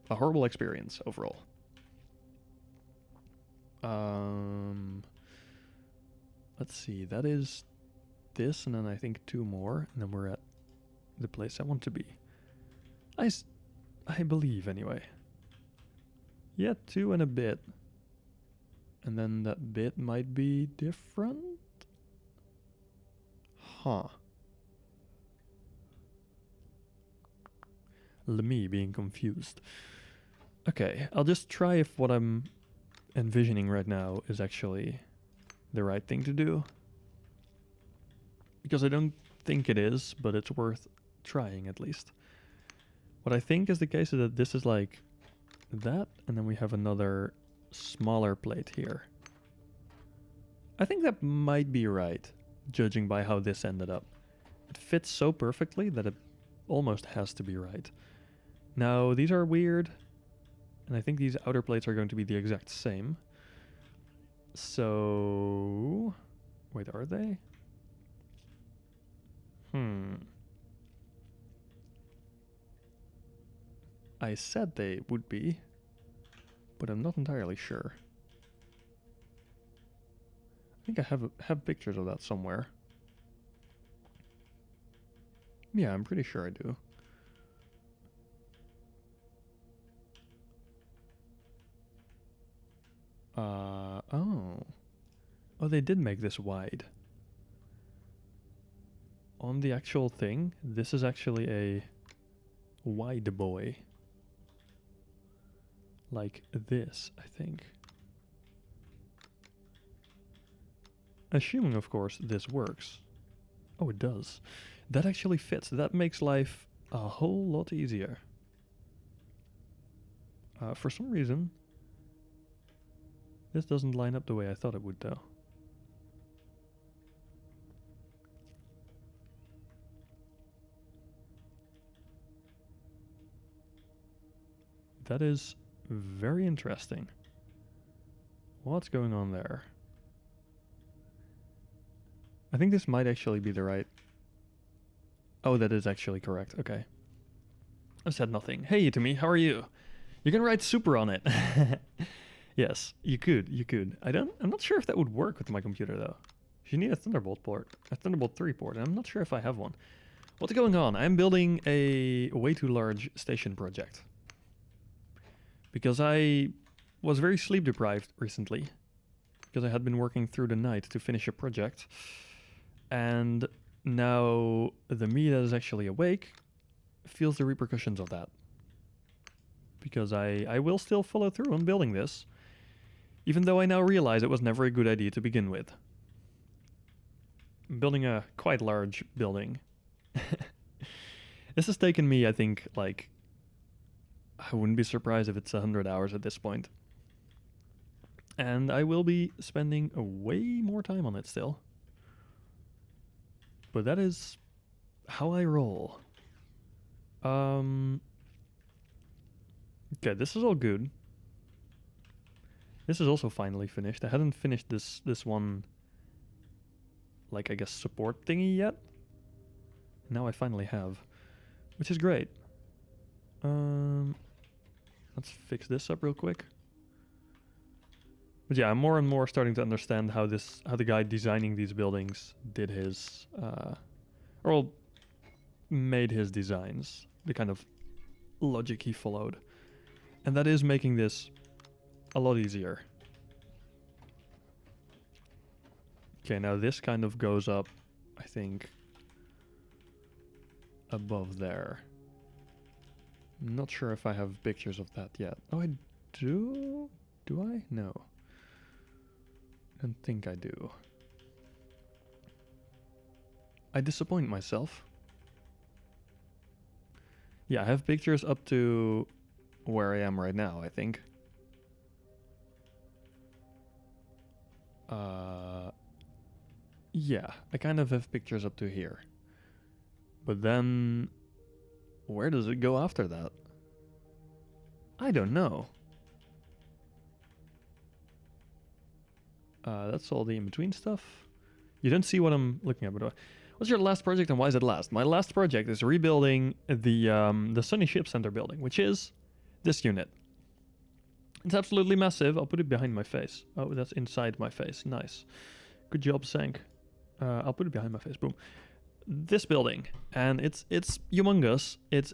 a horrible experience overall. Let's see, that is this, and then I think 2 more, and then we're at the place I want to be. I believe, anyway. Yeah, 2 and a bit. And then that bit might be different? Huh. Me being confused. Okay, I'll just try if what I'm envisioning right now is actually the right thing to do. Because I don't think it is, but it's worth trying at least. What I think is the case is that this is like that, and then we have another smaller plate here. I think that might be right, judging by how this ended up. It fits so perfectly that it almost has to be right. Now, these are weird, and I think these outer plates are going to be the exact same. So... wait, are they? I said they would be, but I'm not entirely sure. I think I have pictures of that somewhere. Yeah, I'm pretty sure I do. Oh. Oh, they did make this wide. On the actual thing, this is actually a wide boy. Like this, I think. Assuming, of course, this works. Oh, it does. That actually fits. That makes life a whole lot easier. For some reason, this doesn't line up the way I thought it would, though. That is very interesting. What's going on there? I think this might actually be the right... Oh, that is actually correct. Okay. I said nothing. Hey, to me, how are you? You can write super on it. Yes, you could. You could. I'm not sure if that would work with my computer, though. You need a Thunderbolt port. A Thunderbolt 3 port, and I'm not sure if I have one. What's going on? I'm building a way too large station project. Because I was very sleep deprived recently. Because I had been working through the night to finish a project. And now the me that is actually awake feels the repercussions of that. Because I will still follow through on building this. Even though I now realize it was never a good idea to begin with. I'm building a quite large building. This has taken me, I think, like... I wouldn't be surprised if it's 100 hours at this point. And I will be spending way more time on it still. But that is how I roll. Okay, this is all good. This is also finally finished. I hadn't finished this one, like, I guess, support thingy yet. Now I finally have, which is great. Let's fix this up real quick. But yeah, I'm more and more starting to understand how the guy designing these buildings did his, or made his designs, the kind of logic he followed. And that is making this a lot easier. Okay, now this kind of goes up, I think, above there. I'm not sure if I have pictures of that yet. Oh, I do? Do I? No. I don't think I do. I disappoint myself. Yeah, I have pictures up to where I am right now, I think. Yeah, I kind of have pictures up to here. But then Where does it go after that? I don't know. That's all the in-between stuff. You don't see what I'm looking at, by the way. What's your last project and why is it last? My last project is rebuilding the Sunny Ship Center building, which is this unit. It's absolutely massive. I'll put it behind my face. Oh, that's inside my face. Nice. Good job, Senk. I'll put it behind my face. Boom. This building, and it's humongous. It's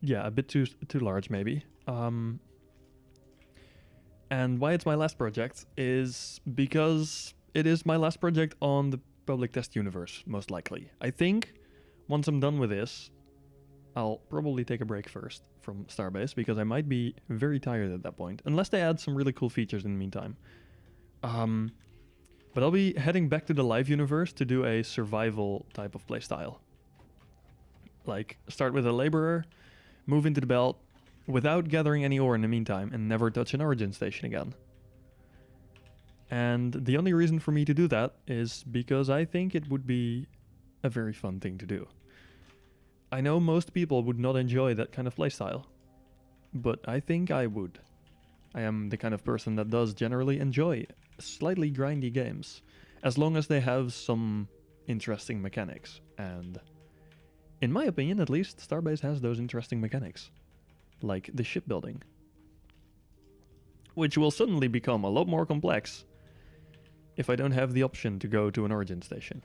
yeah, a bit too large maybe. And why it's my last project is because it is my last project on the public test universe, most likely. I think once I'm done with this, I'll probably take a break first from Starbase because I might be very tired at that point, unless they add some really cool features in the meantime. But I'll be heading back to the live universe to do a survival type of playstyle. Like, start with a laborer, move into the belt, without gathering any ore in the meantime, and never touch an origin station again. And the only reason for me to do that is because I think it would be a very fun thing to do. I know most people would not enjoy that kind of playstyle, but I think I would. I am the kind of person that does generally enjoy slightly grindy games, as long as they have some interesting mechanics, and in my opinion at least, Starbase has those interesting mechanics. Like the shipbuilding, which will suddenly become a lot more complex if I don't have the option to go to an origin station.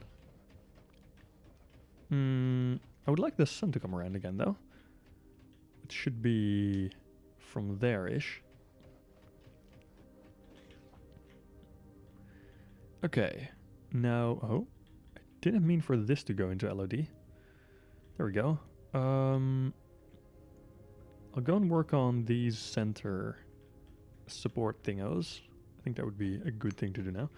I would like the sun to come around again though. It should be from there-ish. Okay, now, oh, I didn't mean for this to go into LOD. There we go. I'll go and work on these center support thingos. I think that would be a good thing to do now.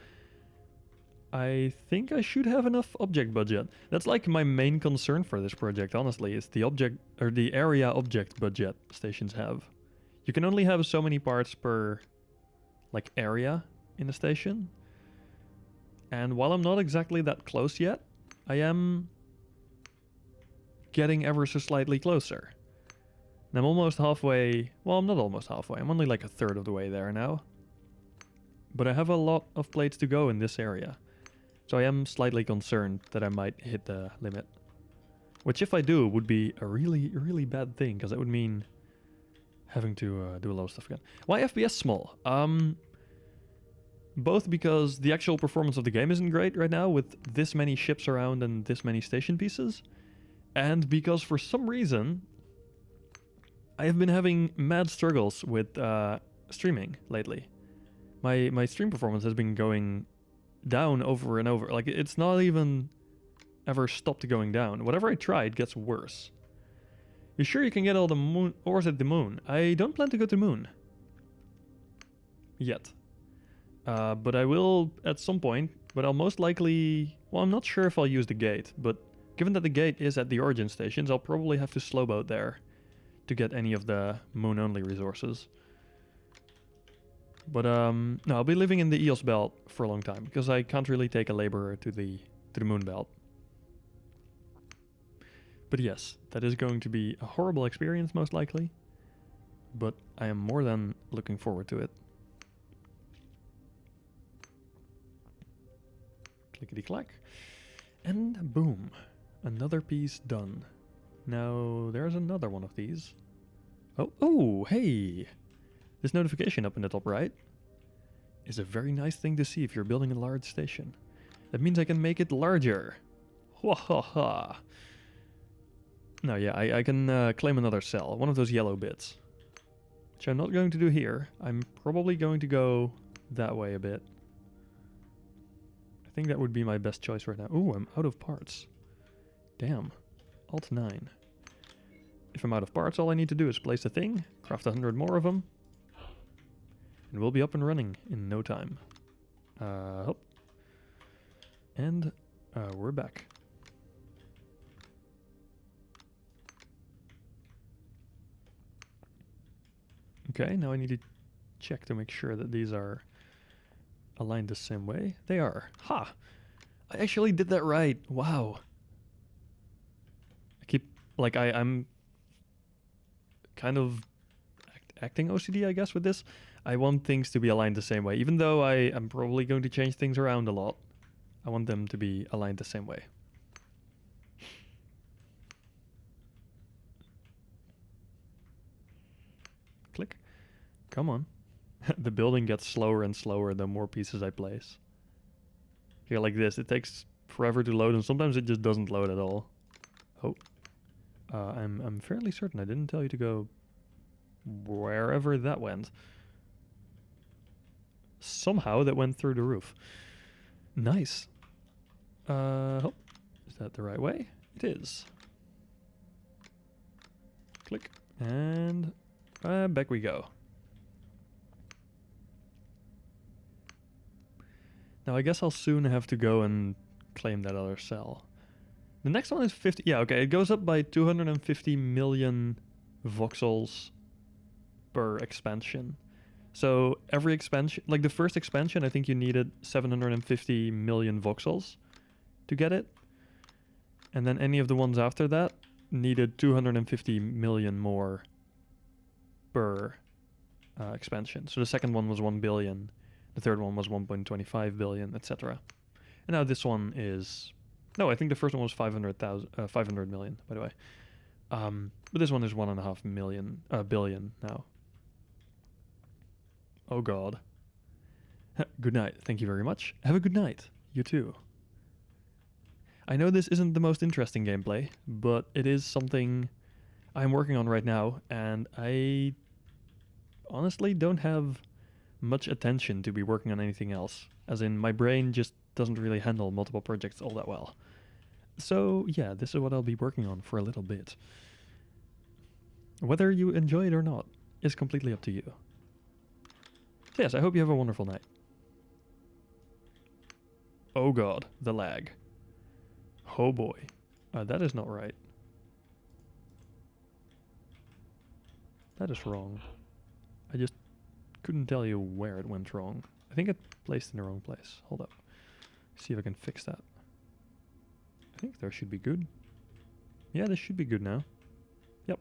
I think I should have enough object budget. That's like my main concern for this project, honestly, is the object or the area object budget stations have. You can only have so many parts per like area in a station. And while I'm not exactly that close yet, I am getting ever so slightly closer. And I'm almost halfway, well, I'm not almost halfway, I'm only like a third of the way there now. But I have a lot of plates to go in this area. So I am slightly concerned that I might hit the limit. Which if I do, would be a really, really bad thing, because it would mean having to do a lot of stuff again. Why FPS small? Both because the actual performance of the game isn't great right now with this many ships around and this many station pieces. And because for some reason, I have been having mad struggles with streaming lately. My stream performance has been going down over and over. Like, it's not even ever stopped going down. Whatever I try, it gets worse. You sure you can get all the moon ores at the moon? I don't plan to go to the moon. Yet. But I will at some point. But I'll most likely... Well, I'm not sure if I'll use the gate. But given that the gate is at the origin stations, I'll probably have to slowboat there to get any of the moon-only resources. But no, I'll be living in the Eos belt for a long time because I can't really take a laborer to the moon belt. But yes, that is going to be a horrible experience most likely, but I am more than looking forward to it. Clickety clack, and boom, another piece done. Now there's another one of these. Oh, hey! This notification up in the top right is a very nice thing to see if you're building a large station. That means I can make it larger. Ha ha ha. No, yeah, I can claim another cell, one of those yellow bits. Which I'm not going to do here. I'm probably going to go that way a bit. I think that would be my best choice right now. Ooh, I'm out of parts. Damn. Alt 9. If I'm out of parts, all I need to do is place a thing, craft 100 more of them, and we'll be up and running in no time. Hop. And we're back. Okay, now I need to check to make sure that these are aligned the same way. They are. Ha! I actually did that right. Wow. I keep... Like, I'm kind of acting OCD, I guess, with this. I want things to be aligned the same way. Even though I am probably going to change things around a lot, I want them to be aligned the same way. Click. Come on. The building gets slower and slower the more pieces I place. Here, like this, it takes forever to load, and sometimes it just doesn't load at all. Oh. I'm fairly certain I didn't tell you to go wherever that went. Somehow that went through the roof. Nice. Oh, is that the right way? It is. Click. And back we go. Now I guess I'll soon have to go and claim that other cell. The next one is 50. Yeah, okay. It goes up by 250 million voxels per expansion. So every expansion, like the first expansion, I think you needed 750 million voxels to get it. And then any of the ones after that needed 250 million more per expansion. So the second one was 1 billion. The third one was 1.25 billion, etc. And now this one is... No, I think the first one was 500 million, by the way. But this one is 1.5 billion now. Oh god. Good night. Thank you very much. Have a good night. You too. I know this isn't the most interesting gameplay, but it is something I'm working on right now, and I honestly don't have much attention to be working on anything else. As in, my brain just doesn't really handle multiple projects all that well. So yeah, this is what I'll be working on for a little bit. Whether you enjoy it or not is completely up to you. So yes, I hope you have a wonderful night. Oh god, the lag. Oh boy. That is not right. That is wrong. I just couldn't tell you where it went wrong. I think it placed in the wrong place. Hold up. See if I can fix that. I think there should be good. Yeah, this should be good now. Yep.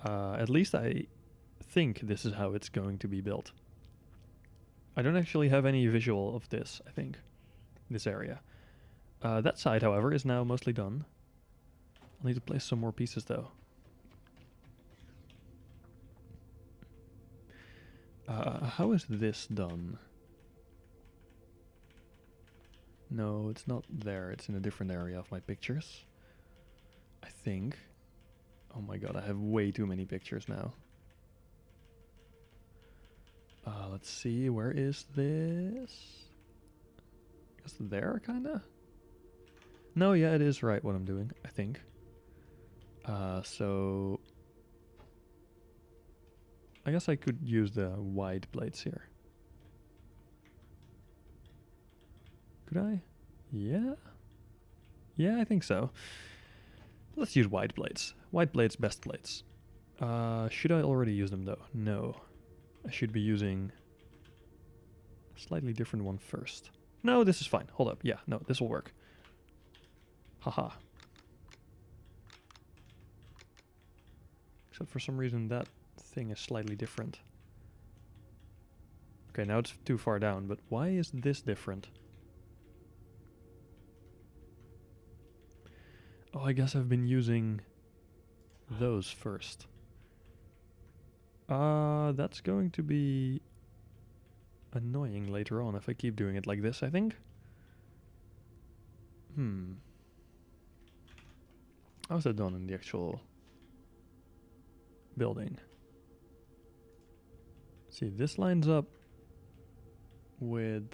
At least I think this is how it's going to be built. I don't actually have any visual of this, I think. This area. That side, however, is now mostly done. I'll need to place some more pieces, though. How is this done? No, it's not there. It's in a different area of my pictures. I think. Oh my god, I have way too many pictures now. Let's see, where is this? I guess there, kinda? No, yeah, it is right what I'm doing, I think. So... I guess I could use the wide plates here. Could I? Yeah? Yeah, I think so. Let's use wide plates. Wide plates, best plates. Should I already use them though? No. I should be using a slightly different one first. No, this is fine. Hold up. Yeah, no, this will work. Haha. Except for some reason that thing is slightly different. Okay, now it's too far down, but why is this different? Oh, I guess I've been using those first. That's going to be annoying later on if I keep doing it like this, I think. How's that done in the actual building? See, this lines up with...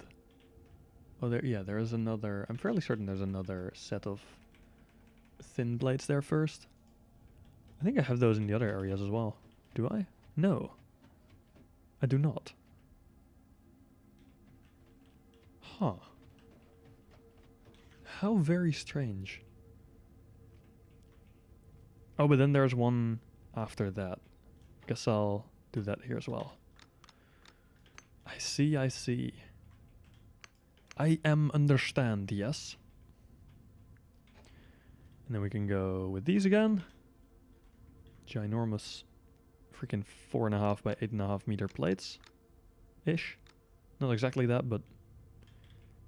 Oh, there is another... I'm fairly certain there's another set of thin plates there first. I think I have those in the other areas as well. Do I? No. I do not. Huh. How very strange. Oh, but then there's one after that. Guess I'll do that here as well. I see, I see. I am understand, yes. And then we can go with these again. ginormous freaking 4.5 by 8.5 meter plates ish. Not exactly that, but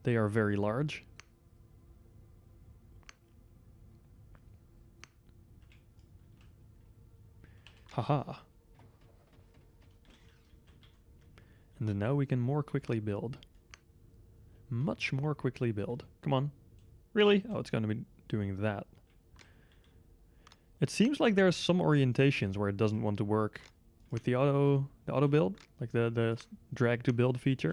they are very large. Haha. And then now we can more quickly build. Much more quickly build. Come on. Really? Oh, it's going to be doing that. It seems like there are some orientations where it doesn't want to work with the auto build, like the drag to build feature.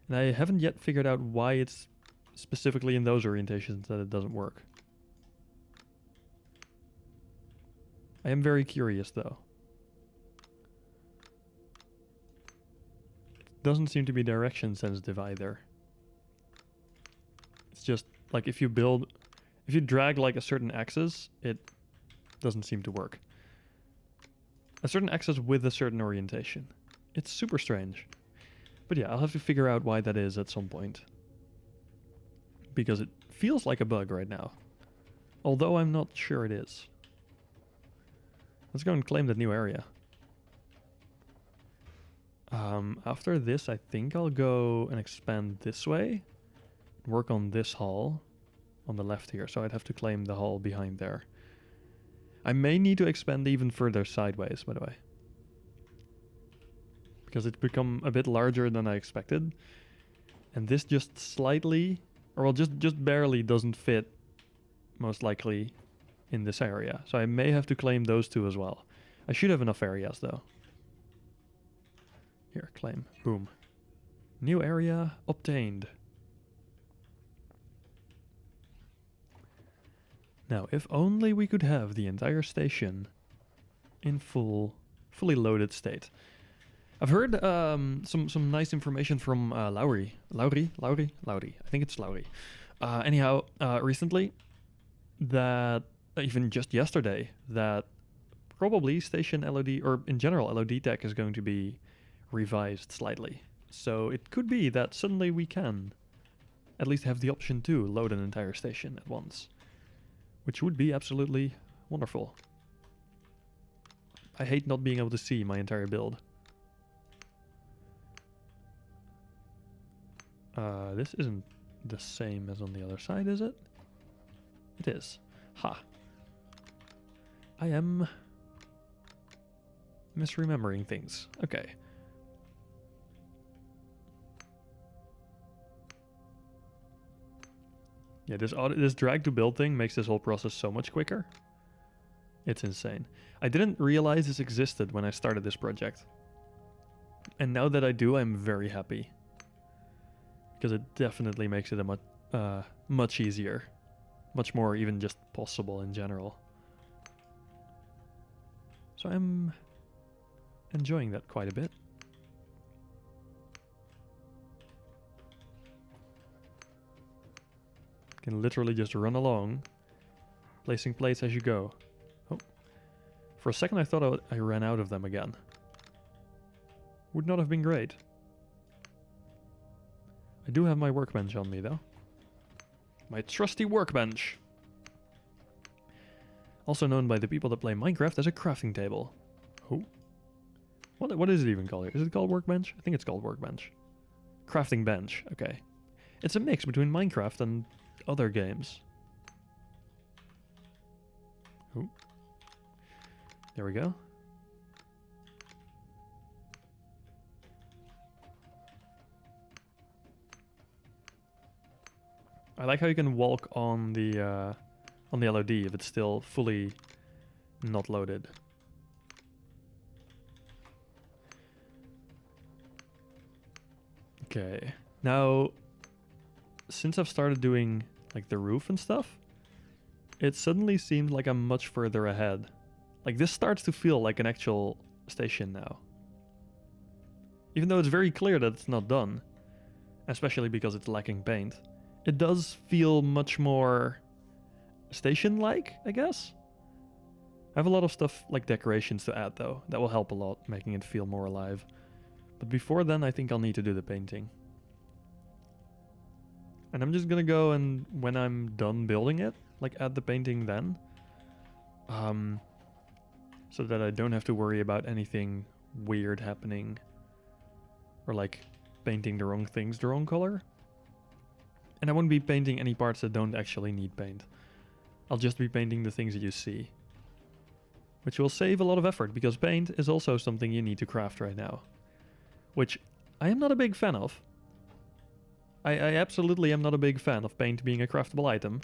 And I haven't yet figured out why it's specifically in those orientations that it doesn't work. I am very curious though. It doesn't seem to be direction sensitive either. It's just like if you drag like a certain axis, it doesn't seem to work. A certain axis with a certain orientation. It's super strange. But yeah, I'll have to figure out why that is at some point. Because it feels like a bug right now. Although I'm not sure it is. Let's go and claim that new area. After this, I think I'll go and expand this way. Work on this hall on the left here. So I'd have to claim the hall behind there. I may need to expand even further sideways, by the way. Because it's become a bit larger than I expected. And this just slightly, or well, just barely doesn't fit, most likely, in this area. So I may have to claim those two as well. I should have enough areas, though. Here, claim. Boom. New area obtained. Now, if only we could have the entire station in fully loaded state. I've heard some nice information from Laurie. I think it's Laurie. Anyhow, recently, that even just yesterday, that probably station LOD, or in general LOD tech, is going to be revised slightly. So it could be that suddenly we can at least have the option to load an entire station at once. Which would be absolutely wonderful. I hate not being able to see my entire build. This isn't the same as on the other side, is it? It is. Ha. I am misremembering things. Okay. Yeah, this drag to build thing makes this whole process so much quicker. It's insane. I didn't realize this existed when I started this project. And now that I do, I'm very happy. Because it definitely makes it a much easier. Much more even just possible in general. So I'm enjoying that quite a bit. Can literally just run along, placing plates as you go. Oh, for a second I thought I ran out of them again. Would not have been great. I do have my workbench on me though. My trusty workbench. Also known by the people that play Minecraft as a crafting table. Oh. What is it even called here? Is it called workbench? I think it's called workbench. Crafting bench, okay. It's a mix between Minecraft and other games. Ooh. There we go. I like how you can walk on the LOD if it's still fully not loaded. Okay. Now, since I've started doing like the roof and stuff, it suddenly seems like I'm much further ahead. Like this starts to feel like an actual station now. Even though it's very clear that it's not done, especially because it's lacking paint, it does feel much more station-like, I guess. I have a lot of stuff like decorations to add though, that will help a lot, making it feel more alive. But before then, I think I'll need to do the painting. And I'm just gonna go and when I'm done building it, like add the painting then. so that I don't have to worry about anything weird happening or like painting the wrong things the wrong color. And I won't be painting any parts that don't actually need paint. I'll just be painting the things that you see, which will save a lot of effort because paint is also something you need to craft right now, which I am not a big fan of. I absolutely am not a big fan of paint being a craftable item.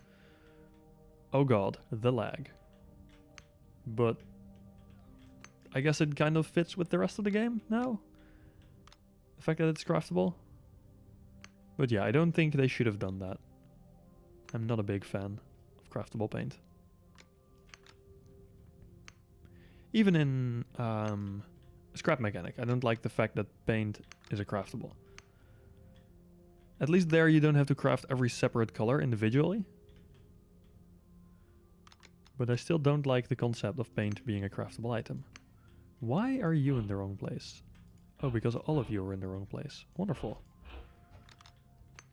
Oh god, the lag. But I guess it kind of fits with the rest of the game now. The fact that it's craftable. But yeah, I don't think they should have done that. I'm not a big fan of craftable paint. Even in scrap mechanic, I don't like the fact that paint is a craftable. At least there you don't have to craft every separate color individually. But I still don't like the concept of paint being a craftable item. Why are you in the wrong place? Oh, because all of you are in the wrong place. Wonderful.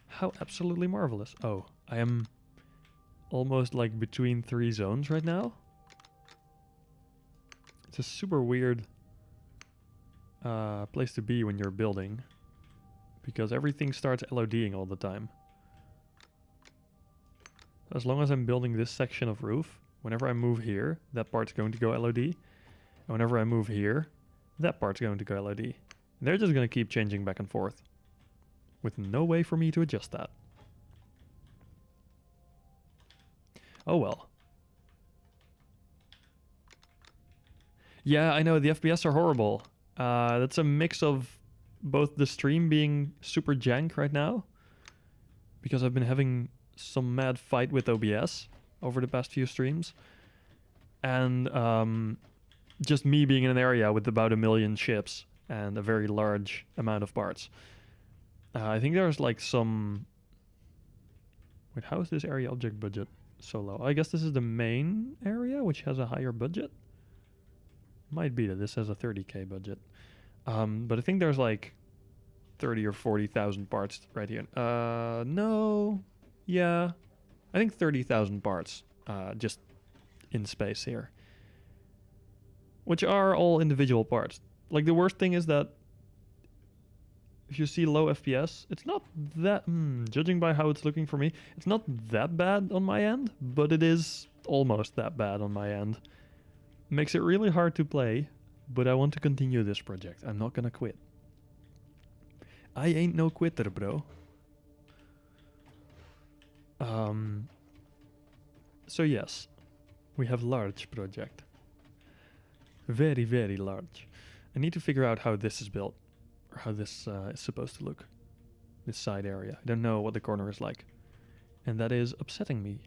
How absolutely marvelous. Oh, I am almost like between 3 zones right now. It's a super weird place to be when you're building, because everything starts LODing all the time. As long as I'm building this section of roof, whenever I move here, that part's going to go LOD. And whenever I move here, that part's going to go LOD. And they're just going to keep changing back and forth, with no way for me to adjust that. Oh well. Yeah, I know, the FPS are horrible. That's a mix of both the stream being super jank right now, because I've been having some mad fight with OBS over the past few streams, and just me being in an area with about 1 million ships and a very large amount of parts. I think there's like some... Wait, how is this area object budget so low? I guess this is the main area, which has a higher budget. Might be that this has a 30k budget. But I think there's like 30 or 40,000 parts right here. No. Yeah. I think 30,000 parts just in space here, which are all individual parts. Like, the worst thing is that if you see low FPS, it's not that... judging by how it's looking for me, it's not that bad on my end, but it is almost that bad on my end. Makes it really hard to play, but I want to continue this project. I'm not gonna quit. I ain't no quitter, bro. So yes, we have large project. Very, very large. I need to figure out how this is built, or how this is supposed to look. This side area. I don't know what the corner is like. And that is upsetting me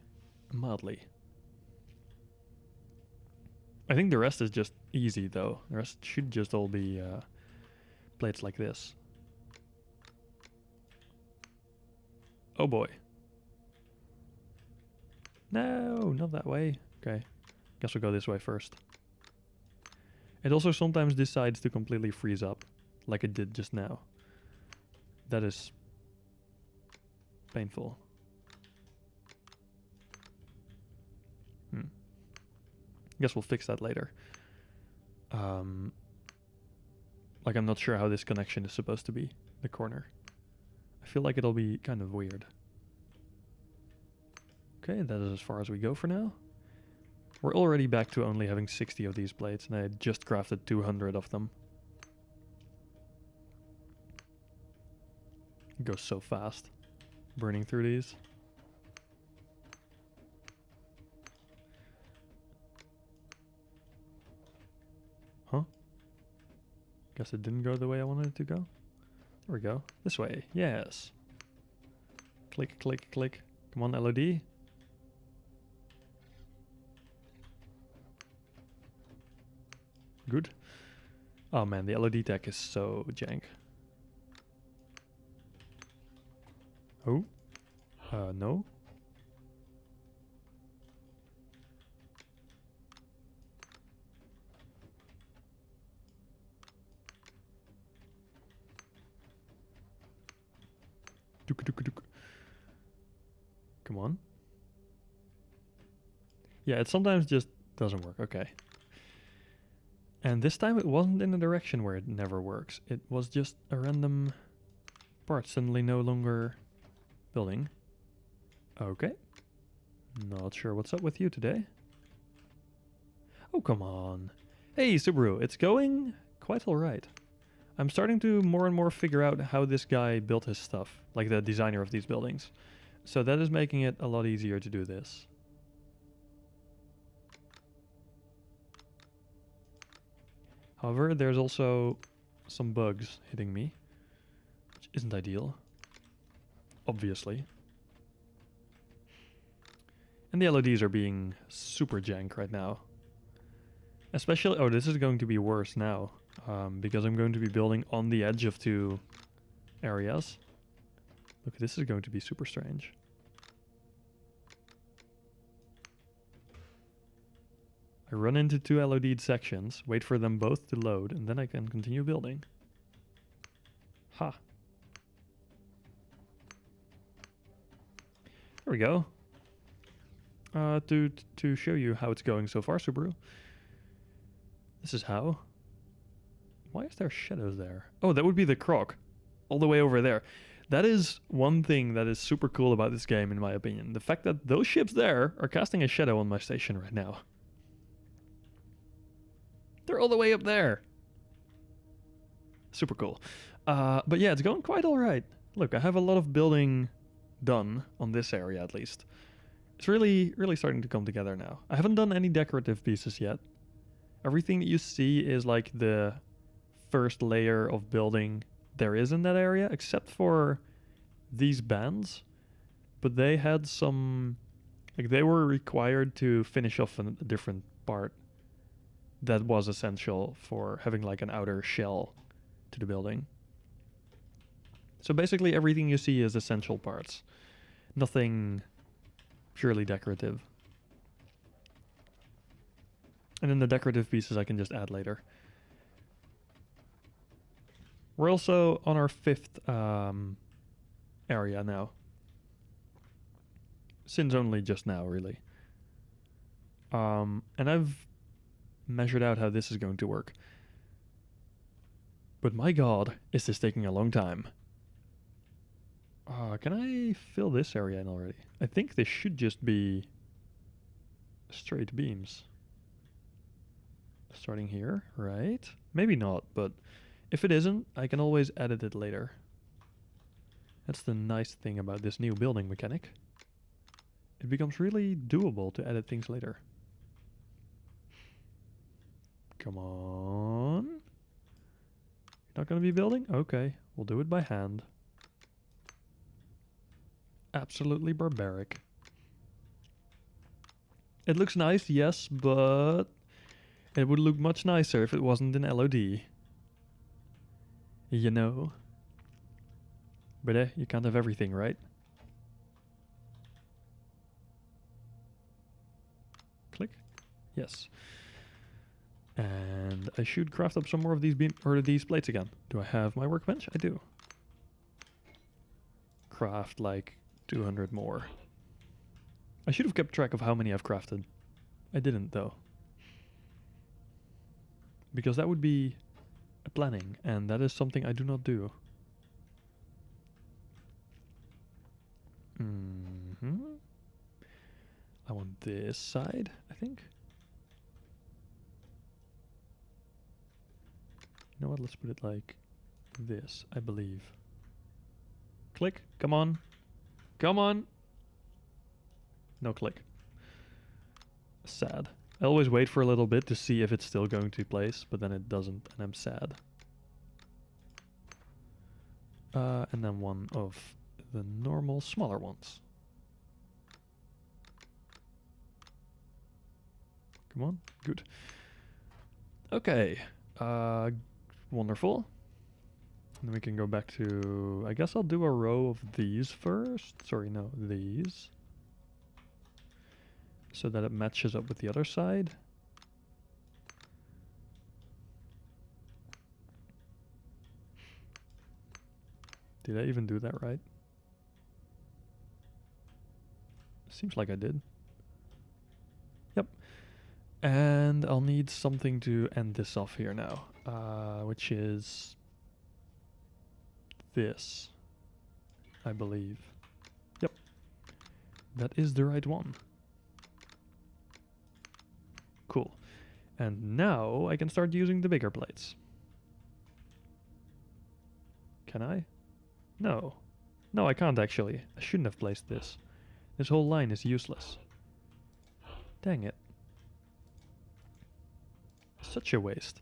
mildly. I think the rest is just easy though. The rest should just all be plates like this. Oh boy. No, not that way. Okay. Guess we'll go this way first. It also sometimes decides to completely freeze up, like it did just now. That is painful. Guess we'll fix that later. Like, I'm not sure how this connection is supposed to be, the corner. I feel like it'll be kind of weird. Okay, that is as far as we go for now. We're already back to only having 60 of these plates, and I just crafted 200 of them. It goes so fast, burning through these. Huh? Guess it didn't go the way I wanted it to go. There we go. This way. Yes. Click, click, click. Come on, LOD. Good. Oh man, the LOD tech is so jank. Oh? No? Come on. Yeah, it sometimes just doesn't work. Okay. And this time it wasn't in a direction where it never works. It was just a random part suddenly no longer building. Okay. Not sure what's up with you today. Oh, come on. Hey, Subaru, it's going quite alright. I'm starting to more and more figure out how this guy built his stuff, like the designer of these buildings. So that is making it a lot easier to do this. However, there's also some bugs hitting me, which isn't ideal, obviously. And the LODs are being super jank right now. Especially, oh, this is going to be worse now, because I'm going to be building on the edge of two areas. Look, this is going to be super strange. I run into two LOD'd sections, wait for them both to load, and then I can continue building. Ha. There we go. To show you how it's going so far, Subaru. This is how. Why is there shadows there? Oh, that would be the croc. All the way over there. That is one thing that is super cool about this game, in my opinion. The fact that those ships there are casting a shadow on my station right now. They're all the way up there. Super cool. But yeah, it's going quite alright. Look, I have a lot of building done on this area at least. It's really starting to come together now. I haven't done any decorative pieces yet. Everything that you see is like the first layer of building there is in that area, except for these bands. But they had some... like, they were required to finish off a different part that was essential for having like an outer shell to the building. So basically everything you see is essential parts. Nothing purely decorative. And then the decorative pieces I can just add later. We're also on our 5th area now. Since only just now, really. And I've measured out how this is going to work. But my god, is this taking a long time. Can I fill this area in already? I think this should just be straight beams. Starting here, right? Maybe not, but if it isn't, I can always edit it later. That's the nice thing about this new building mechanic. It becomes really doable to edit things later. Come on. You're not going to be building? Okay, we'll do it by hand. Absolutely barbaric. It looks nice, yes, but it would look much nicer if it wasn't an LOD. You know. But you can't have everything, right? Click. Yes. And I should craft up some more of these these plates again. Do I have my workbench? I do. Craft like 200 more. I should have kept track of how many I've crafted. I didn't though. Because that would be a planning, and that is something I do not do. I want this side, I think. You know what, let's put it like this, I believe. Click, come on. Come on. No click. Sad. I always wait for a little bit to see if it's still going to place, but then it doesn't, and I'm sad. And then one of the normal smaller ones. Come on, good. Okay, wonderful. And then we can go back to, I guess I'll do a row of these first. Sorry, no, these. So that it matches up with the other side. Did I even do that right? Seems like I did. Yep. And I'll need something to end this off here now, which is this, I believe. Yep, that is the right one. Cool. And now I can start using the bigger plates. Can I? No. No, I can't actually. I shouldn't have placed this. This whole line is useless. Dang it. Such a waste.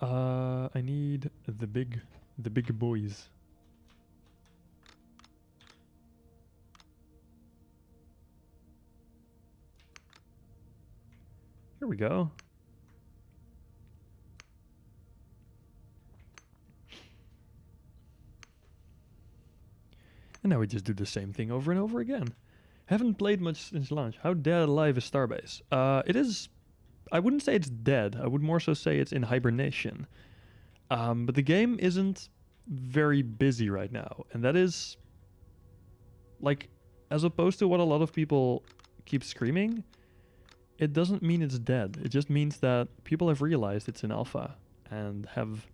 I need the big boys. Here we go. And now we just do the same thing over and over again. Haven't played much since launch. How dead alive is Starbase? It is... I wouldn't say it's dead. I would more so say it's in hibernation. But the game isn't very busy right now. And that is... like, as opposed to what a lot of people keep screaming, it doesn't mean it's dead. It just means that people have realized it's in alpha and have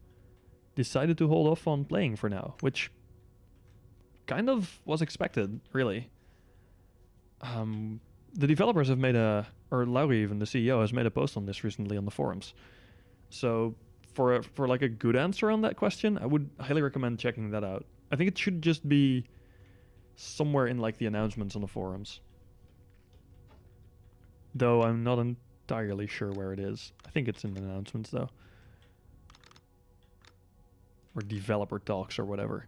decided to hold off on playing for now, which kind of was expected, really. The developers have made or Laurie, even the CEO, has made a post on this recently on the forums. So for like a good answer on that question, I would highly recommend checking that out. I think it should just be somewhere in like the announcements on the forums. Though I'm not entirely sure where it is. I think it's in the announcements though. Or developer talks or whatever.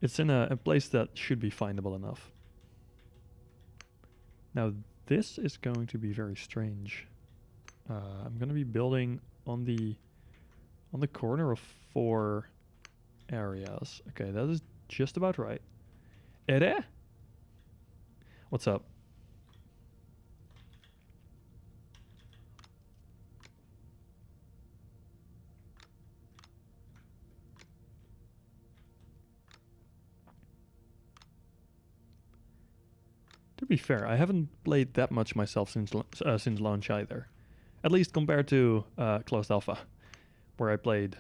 It's in a place that should be findable enough. Now this is going to be very strange. I'm going to be building on the corner of 4 areas. Okay, that is just about right. Ere? What's up? To be fair, I haven't played that much myself since launch either. At least compared to closed alpha, where I played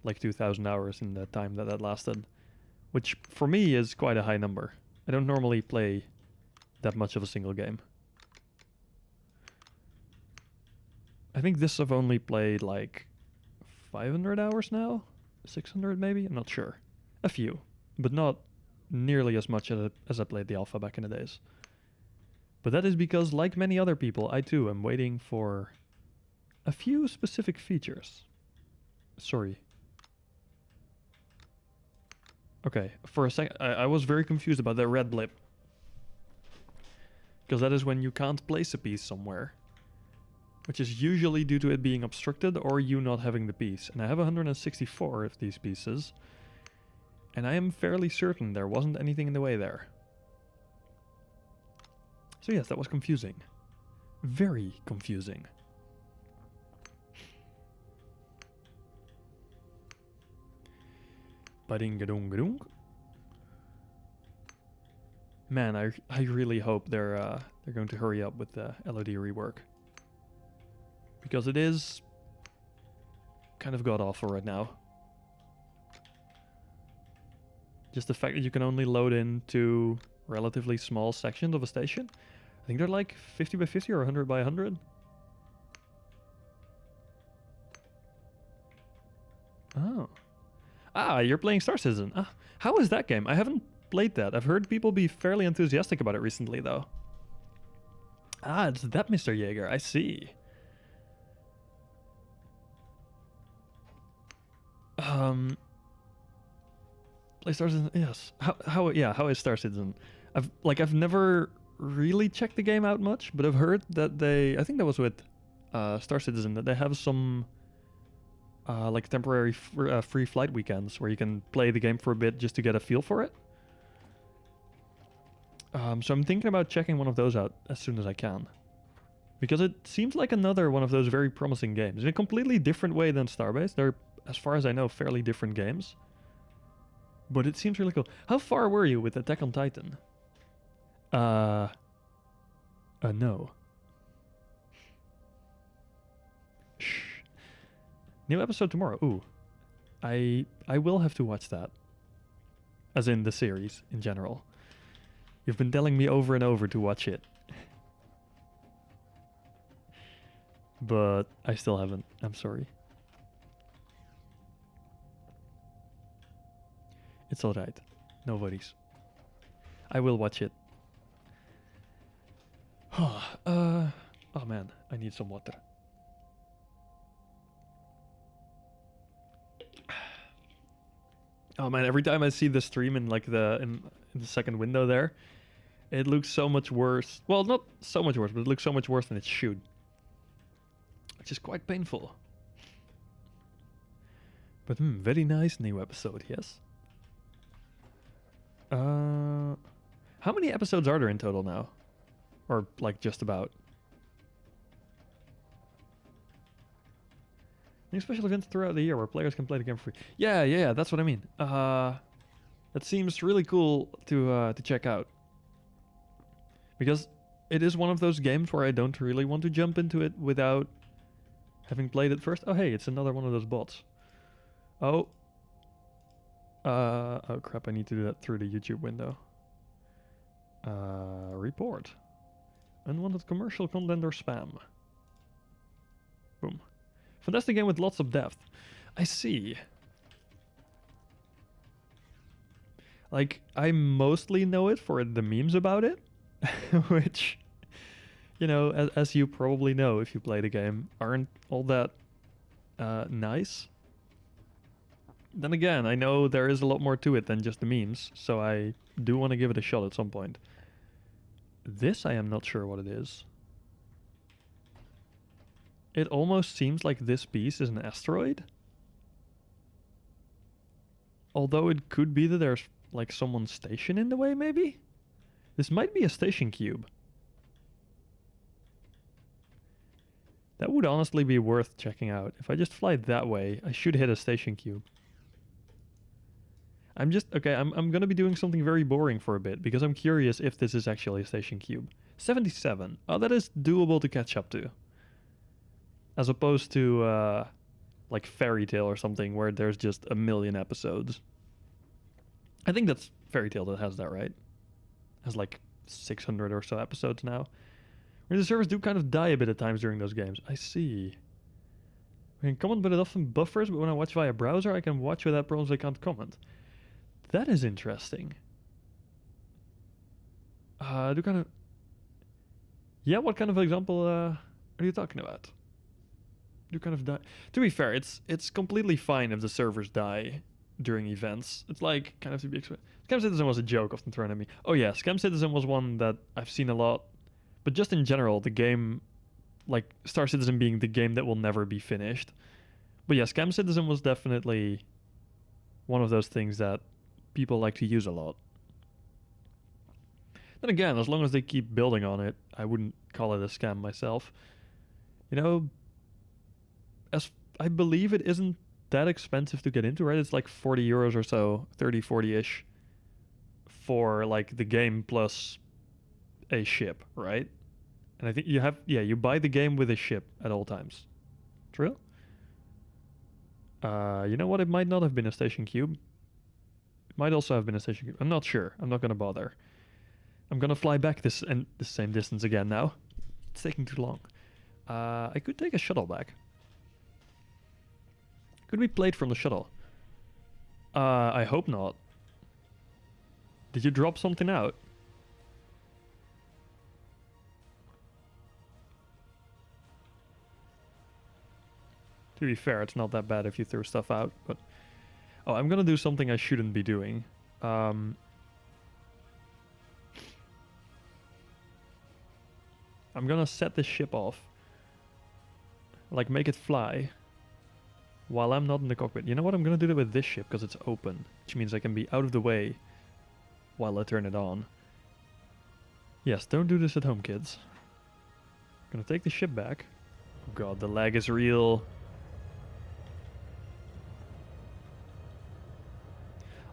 like 2,000 hours in the time that lasted, which for me is quite a high number. I don't normally play that much of a single game. I think this I've only played like 500 hours now? 600 maybe? I'm not sure. A few, but not nearly as much as I played the alpha back in the days. But that is because, like many other people, I too am waiting for a few specific features. Sorry. Okay, for a second, I was very confused about that red blip. Because that is when you can't place a piece somewhere. Which is usually due to it being obstructed or you not having the piece. And I have 164 of these pieces. And I am fairly certain there wasn't anything in the way there. So yes, that was confusing. Very confusing. Badingadungadung. Man, I really hope they're going to hurry up with the LOD rework. Because it is kind of god-awful right now. Just the fact that you can only load into relatively small sections of a station. I think they're like 50 by 50 or 100 by 100. Oh. Ah, you're playing Star Citizen. Ah, how is that game? I haven't played that. I've heard people be fairly enthusiastic about it recently, though. Ah, it's that Mr. Jaeger. I see. Play Star Citizen. Yes. How is Star Citizen? I've never really checked the game out much, but I've heard that I think that was with Star Citizen, that they have some like temporary free flight weekends where you can play the game for a bit just to get a feel for it. So I'm thinking about checking one of those out as soon as I can. Because it seems like another one of those very promising games. In a completely different way than Starbase. They're, as far as I know, fairly different games. But it seems really cool. How far were you with Attack on Titan? No. New episode tomorrow. Ooh. I will have to watch that. As in the series in general. You've been telling me over and over to watch it. But I still haven't. I'm sorry. It's alright. No worries. I will watch it. Oh man, I need some water. Oh man, every time I see the stream in like in the second window there, it looks so much worse. Well, not so much worse, but it looks so much worse than it should. Which is quite painful. But very nice new episode, yes. How many episodes are there in total now? Or like just about? New special events throughout the year where players can play the game for free. Yeah, that's what I mean. That seems really cool to check out. Because it is one of those games where I don't really want to jump into it without having played it first. Oh hey, it's another one of those bots. Oh. Oh crap, I need to do that through the YouTube window. Report. Unwanted commercial content or spam. Boom. Fantastic game with lots of depth. I see. Like, I mostly know it for the memes about it. Which, you know, as you probably know if you play the game, aren't all that nice. Then again, I know there is a lot more to it than just the memes, so I do want to give it a shot at some point. This I am not sure what it is. It almost seems like this piece is an asteroid. Although it could be that there's like someone's station in the way, maybe? This might be a station cube. That would honestly be worth checking out. If I just fly that way, I should hit a station cube. I'm gonna be doing something very boring for a bit, because I'm curious if this is actually a station cube. 77. Oh, that is doable to catch up to. As opposed to, like Fairy Tail or something, where there's just a million episodes. I think that's Fairy Tail that has that, right? Has like 600 or so episodes now. Where the servers do kind of die a bit at times during those games. I see. I can comment, but it often buffers, but when I watch via browser, I can watch without problems, I can't comment. That is interesting. Do kind of... Yeah, what kind of example are you talking about? Do kind of die... To be fair, it's completely fine if the servers die during events. It's like kind of to be expected. Scam Citizen was a joke often thrown at me. Oh yeah, Scam Citizen was one that I've seen a lot. But just in general, the game, like Star Citizen being the game that will never be finished. But yeah, Scam Citizen was definitely one of those things that people like to use a lot. Then again, as long as they keep building on it, I wouldn't call it a scam myself. You know, as I believe it isn't that expensive to get into, right? It's like 40 euros or so, 30, 40-ish for like the game plus a ship, right? And I think you have, yeah, you buy the game with a ship at all times. True? You know what? It might not have been a station cube. It might also have been a station cube. I'm not sure. I'm not going to bother. I'm going to fly back the same distance again now. It's taking too long. I could take a shuttle back. Could we play it from the shuttle? I hope not. Did you drop something out? To be fair, it's not that bad if you throw stuff out, but... Oh, I'm gonna do something I shouldn't be doing. I'm gonna set this ship off. Like, make it fly. While I'm not in the cockpit. You know what? I'm gonna do that with this ship, because it's open. Which means I can be out of the way while I turn it on. Yes, don't do this at home, kids. I'm gonna take the ship back. Oh god, the lag is real.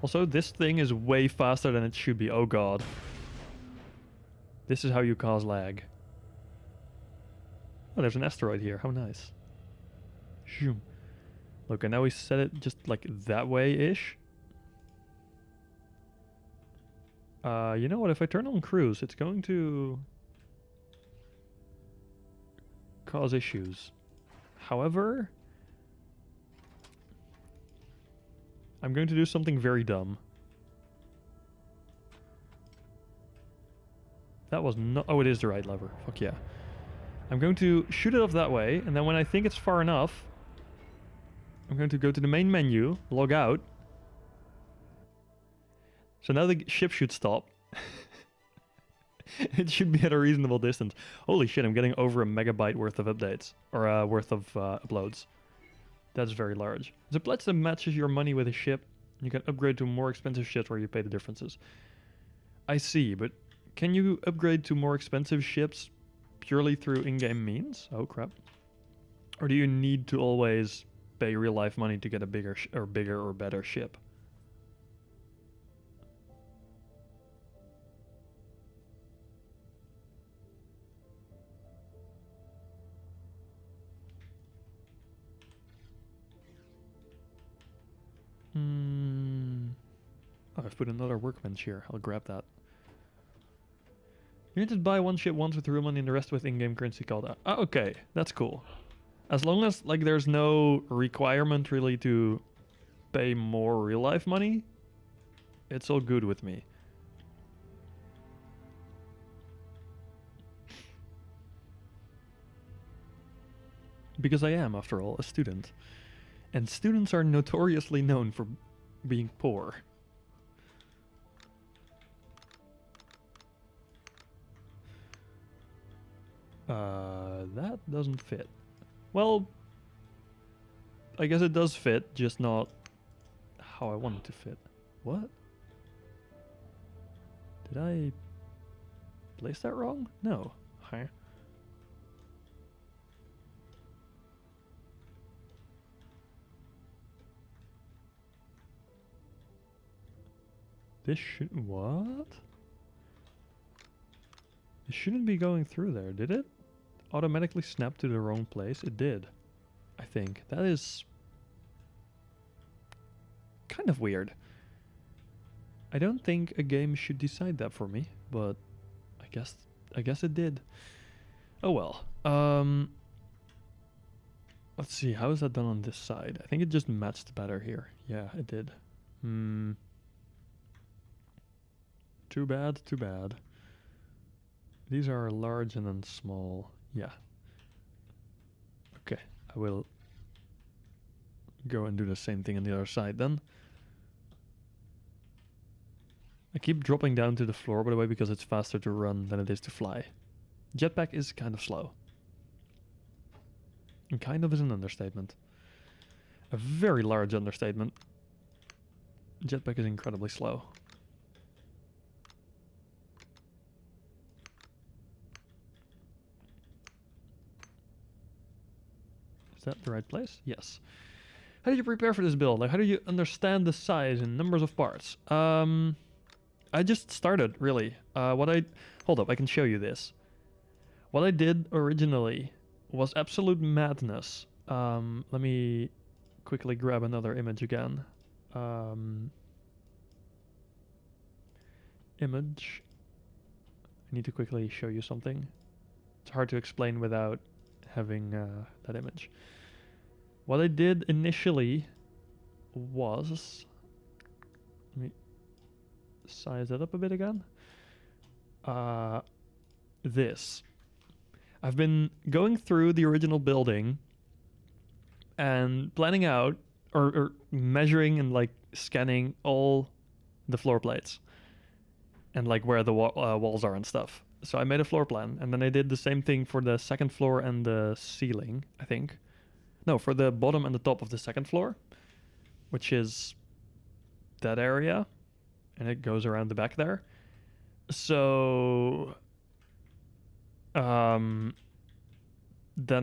Also, this thing is way faster than it should be. Oh god. This is how you cause lag. Oh, there's an asteroid here. How nice. Shoom. Look, and now we set it just like that way-ish. You know what? If I turn on cruise, it's going to cause issues. However, I'm going to do something very dumb. That was not... Oh, it is the right lever. Fuck yeah. I'm going to shoot it off that way, and then when I think it's far enough, I'm going to go to the main menu, log out. So now the ship should stop. It should be at a reasonable distance. Holy shit, I'm getting over a megabyte worth of updates. Or worth of uploads. That's very large. There's a pledge that matches your money with a ship. You can upgrade to more expensive ships where you pay the differences. I see, but can you upgrade to more expensive ships purely through in-game means? Oh crap. Or do you need to always pay real life money to get a bigger or better ship? Oh, I've put another workbench here. I'll grab that. You need to buy one ship once with real money and the rest with in-game currency called out. Oh, okay, that's cool. As long as like there's no requirement really to pay more real life money, it's all good with me. Because I am, after all, a student. And students are notoriously known for being poor. That doesn't fit. Well, I guess it does fit, just not how I want it to fit. What? Did I place that wrong? No. Okay. This should... What? It shouldn't be going through there, did it? Automatically snap to the wrong place? It did. I think. That is... kind of weird. I don't think a game should decide that for me, but I guess it did. Oh well. Let's see, how is that done on this side? I think it just matched better here. Yeah, it did. Too bad, too bad. These are large and then small. Yeah. Okay, I will go and do the same thing on the other side then. I keep dropping down to the floor, by the way, because it's faster to run than it is to fly. Jetpack is kind of slow. And kind of is an understatement. A very large understatement. Jetpack is incredibly slow. Is that the right place? Yes. How did you prepare for this build? Like, how do you understand the size and numbers of parts? I just started, really. Hold up, I can show you this. What I did originally was absolute madness. Let me quickly grab another image again. Image. I need to quickly show you something. It's hard to explain without having that image. What I did initially was... Let me size that up a bit again. This. I've been going through the original building and planning out or measuring and like scanning all the floor plates and like where the walls are and stuff. So I made a floor plan, and then I did the same thing for the second floor and the ceiling, I think. No, for the bottom and the top of the second floor, which is that area, and it goes around the back there. So then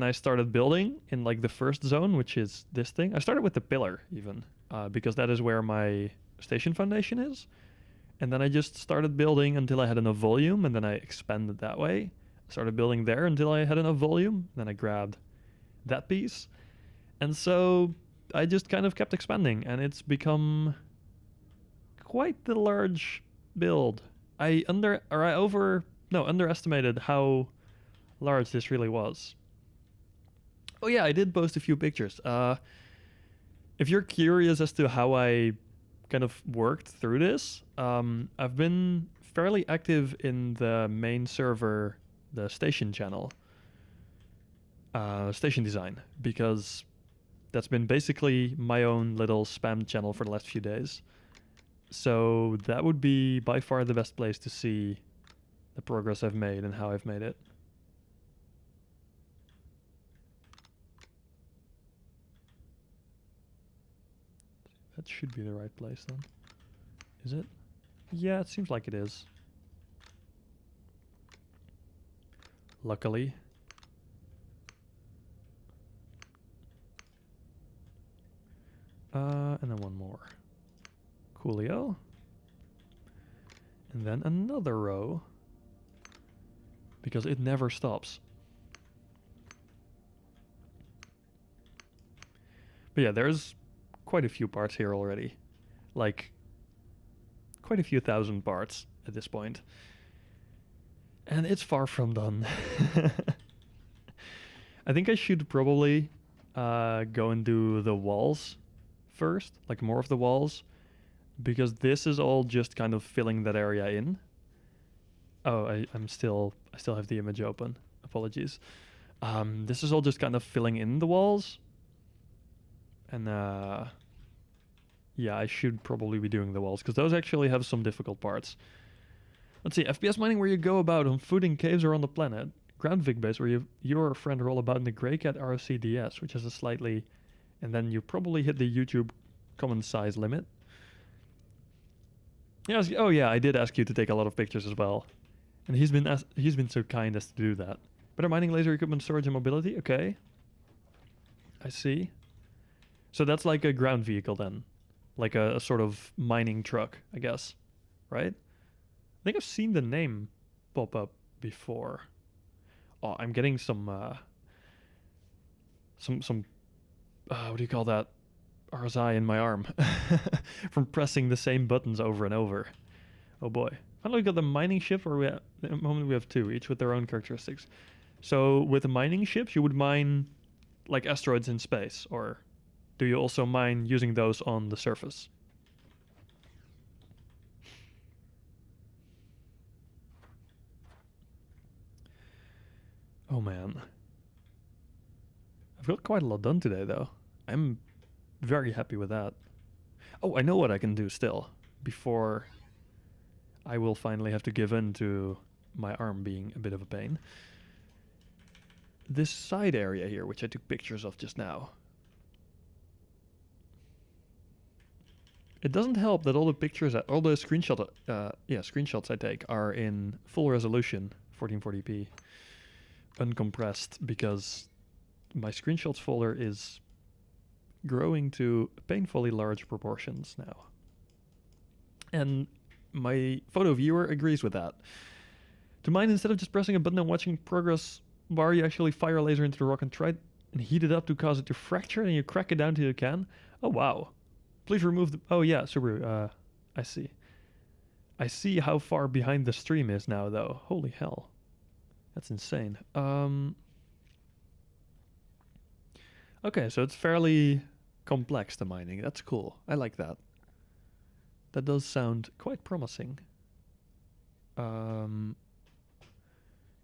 I started building in like the first zone, which is this thing. I started with the pillar even, because that is where my station foundation is. And then I just started building until I had enough volume, and then I expanded that way. I started building there until I had enough volume. Then I grabbed that piece. And so I just kind of kept expanding, and it's become quite the large build. I underestimated how large this really was. Oh yeah, I did post a few pictures. If you're curious as to how I kind of worked through this, I've been fairly active in the main server, the station channel, station design, because that's been basically my own little spam channel for the last few days. So that would be by far the best place to see the progress I've made and how I've made it. That should be the right place then. Is it? Yeah, it seems like it is. Luckily. And then one more. Coolio. And then another row. Because it never stops. But yeah, there's quite a few parts here already. Like, quite a few thousand parts at this point. And it's far from done. I think I should probably go and do the walls first, like more of the walls, because this is all just kind of filling that area in. Oh, I still have the image open. Apologies. This is all just kind of filling in the walls. And yeah, I should probably be doing the walls, because those actually have some difficult parts. Let's see, FPS mining where you go about on food in caves or on the planet. Ground Vig base where you or a friend roll about in the Grey Cat ROCDS, which has a slightly... And then you probably hit the YouTube common size limit. Yes, oh yeah, I did ask you to take a lot of pictures as well. And he's been so kind as to do that. Better mining, laser equipment, storage, and mobility. Okay. I see. So that's like a ground vehicle then. Like a sort of mining truck, I guess. Right? I think I've seen the name pop up before. Oh, I'm getting some what do you call that? RSI in my arm from pressing the same buttons over and over. Oh boy. Finally we got the mining ship, or at the moment we have two, each with their own characteristics. So with the mining ships, you would mine like asteroids in space, or do you also mine using those on the surface? Oh man. I've got quite a lot done today though. I'm very happy with that. Oh, I know what I can do still before I will finally have to give in to my arm being a bit of a pain. This side area here, which I took pictures of just now. It doesn't help that all the pictures, all the screenshots I take are in full resolution, 1440p, uncompressed, because my screenshots folder is growing to painfully large proportions now. And my photo viewer agrees with that. To mine, instead of just pressing a button and watching progress bar, you actually fire a laser into the rock and try and heat it up to cause it to fracture, and you crack it down till you can. Oh wow. Please remove the... Oh yeah, Subaru, I see. I see how far behind the stream is now though. Holy hell. That's insane. Okay, so it's fairly complex, the mining. That's cool. I like that. That does sound quite promising.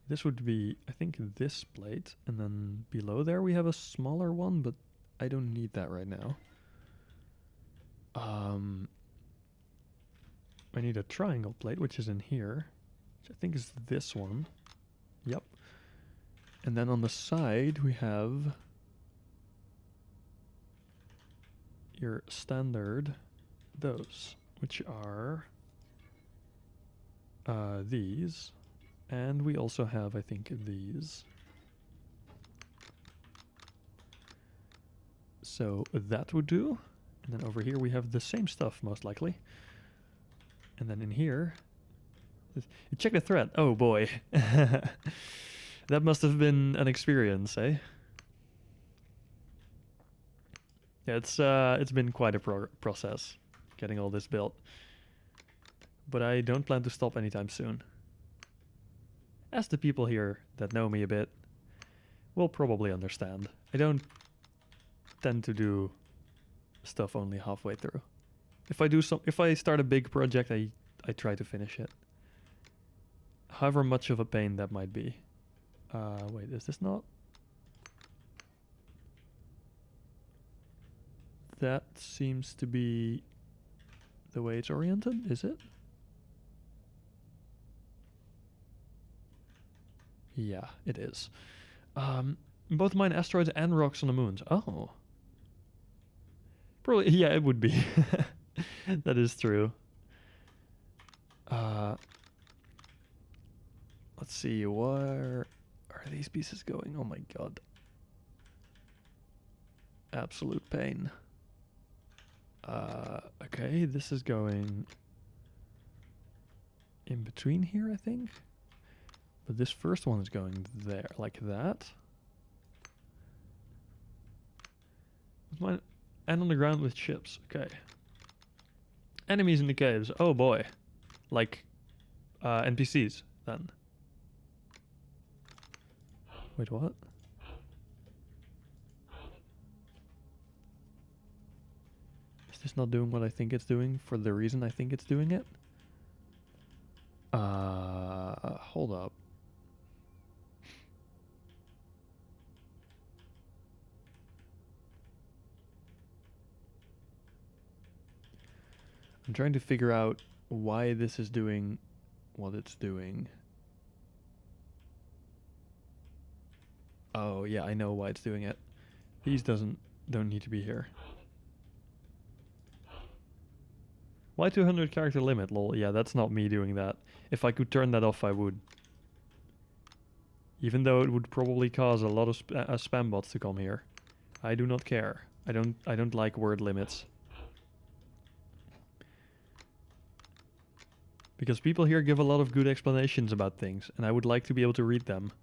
This would be, I think, this plate. And then below there we have a smaller one, but I don't need that right now. I need a triangle plate, which is in here. Which I think is this one. Yep. And then on the side we have your standard those, which are these, and we also have, I think, these. So that would do. And then over here we have the same stuff, most likely. And then in here, check the thread. Oh boy. That must have been an experience, eh? Yeah, it's been quite a process getting all this built. But I don't plan to stop anytime soon. As the people here that know me a bit will probably understand. I don't tend to do stuff only halfway through. If I start a big project, I try to finish it. However much of a pain that might be. Wait, is this not? That seems to be the way it's oriented, is it? Yeah, it is. Both mine asteroids and rocks on the moons. Oh. Probably, yeah, it would be. That is true. Let's see, where are these pieces going? Oh my god. Absolute pain. Okay, this is going in between here, I think. But this first one is going there, like that. And on the ground with ships, okay. Enemies in the caves, oh boy. Like, NPCs, then. Wait, what? Is this not doing what I think it's doing for the reason I think it's doing it? Hold up. I'm trying to figure out why this is doing what it's doing. Oh yeah, I know why it's doing it. These don't need to be here. Why 200 character limit? Lol. Yeah, that's not me doing that. If I could turn that off, I would. Even though it would probably cause a lot of spam bots to come here. I do not care. I don't like word limits. Because people here give a lot of good explanations about things, and I would like to be able to read them.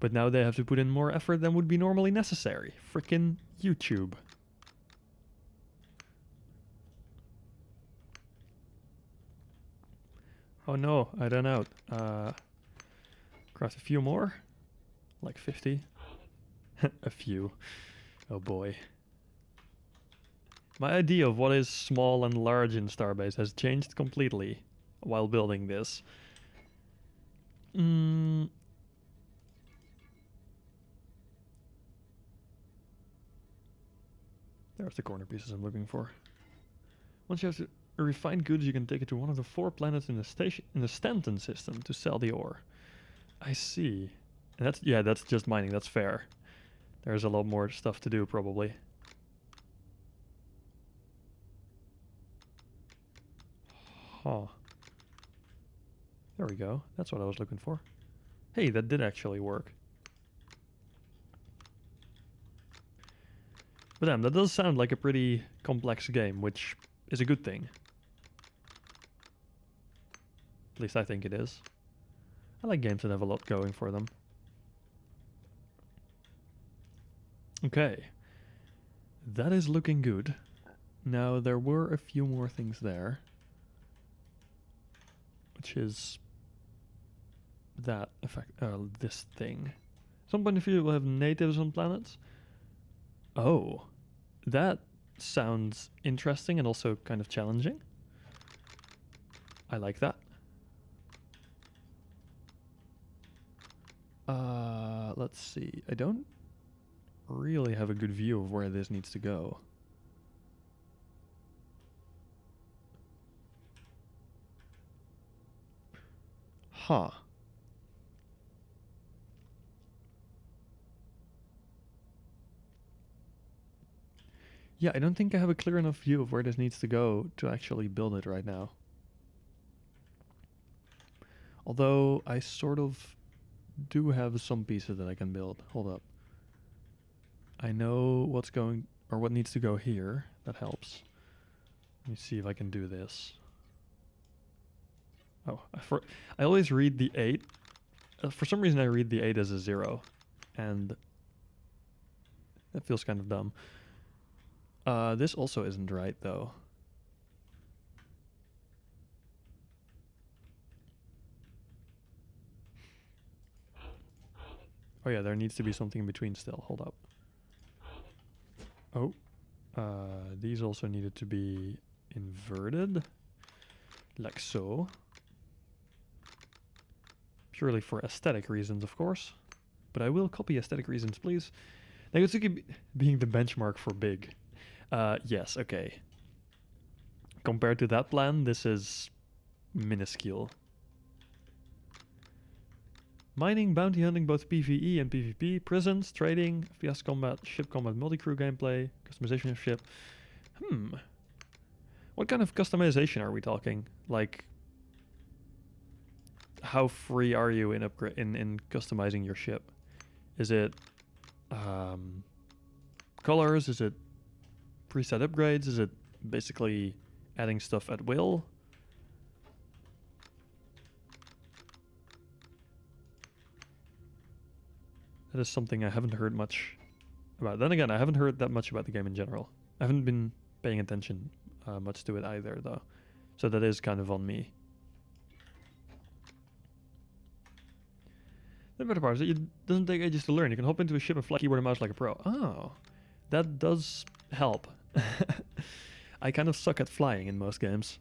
But now they have to put in more effort than would be normally necessary. Frickin' YouTube. Oh no, I ran out. Craft a few more? Like 50? A few. Oh boy. My idea of what is small and large in Starbase has changed completely while building this. There's the corner pieces I'm looking for. Once you have to refine goods, you can take it to one of the 4 planets in the Stanton system to sell the ore. I see. And that's just mining. That's fair. There's a lot more stuff to do probably. Huh. There we go. That's what I was looking for. Hey, that did actually work. But damn, that does sound like a pretty complex game, which is a good thing. At least I think it is. I like games that have a lot going for them. Okay. That is looking good. Now, there were a few more things there. Which is that effect, this thing. At some point in the future, we'll have natives on planets. Oh, that sounds interesting and also kind of challenging. I like that. Let's see. I don't really have a good view of where this needs to go. Huh. Yeah, I don't think I have a clear enough view of where this needs to go to actually build it right now. Although I sort of do have some pieces that I can build. Hold up. I know what's going, or what needs to go here. That helps. Let me see if I can do this. Oh, I always read the 8. For some reason I read the 8 as a 0. And that feels kind of dumb. This also isn't right, though. Oh yeah, there needs to be something in between still. Hold up. Oh. These also needed to be inverted. Like so. Purely for aesthetic reasons, of course. But I will copy aesthetic reasons, please. Nagatsuki being the benchmark for big. Yes, okay. Compared to that plan, this is minuscule. Mining, bounty hunting, both PvE and PvP, prisons, trading, FPS combat, ship combat, multi-crew gameplay, customization of ship. What kind of customization are we talking? Like, how free are you in in customizing your ship? Is it colors? Is it preset upgrades? Is it basically adding stuff at will? That is something I haven't heard much about. Then again, I haven't heard that much about the game in general. I haven't been paying attention much to it either, though. So that is kind of on me. The better part is that it doesn't take ages to learn. You can hop into a ship and fly keyboard and mouse like a pro. Oh, that does help. I kind of suck at flying in most games.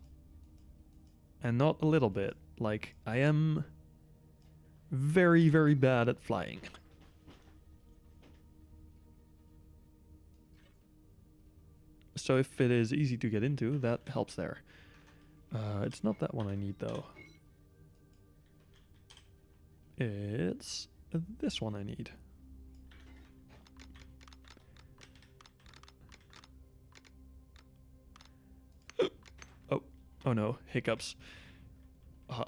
And not a little bit. Like, I am very, very bad at flying. So if it is easy to get into, that helps there. It's not that one I need, though. It's this one I need. Oh no, hiccups.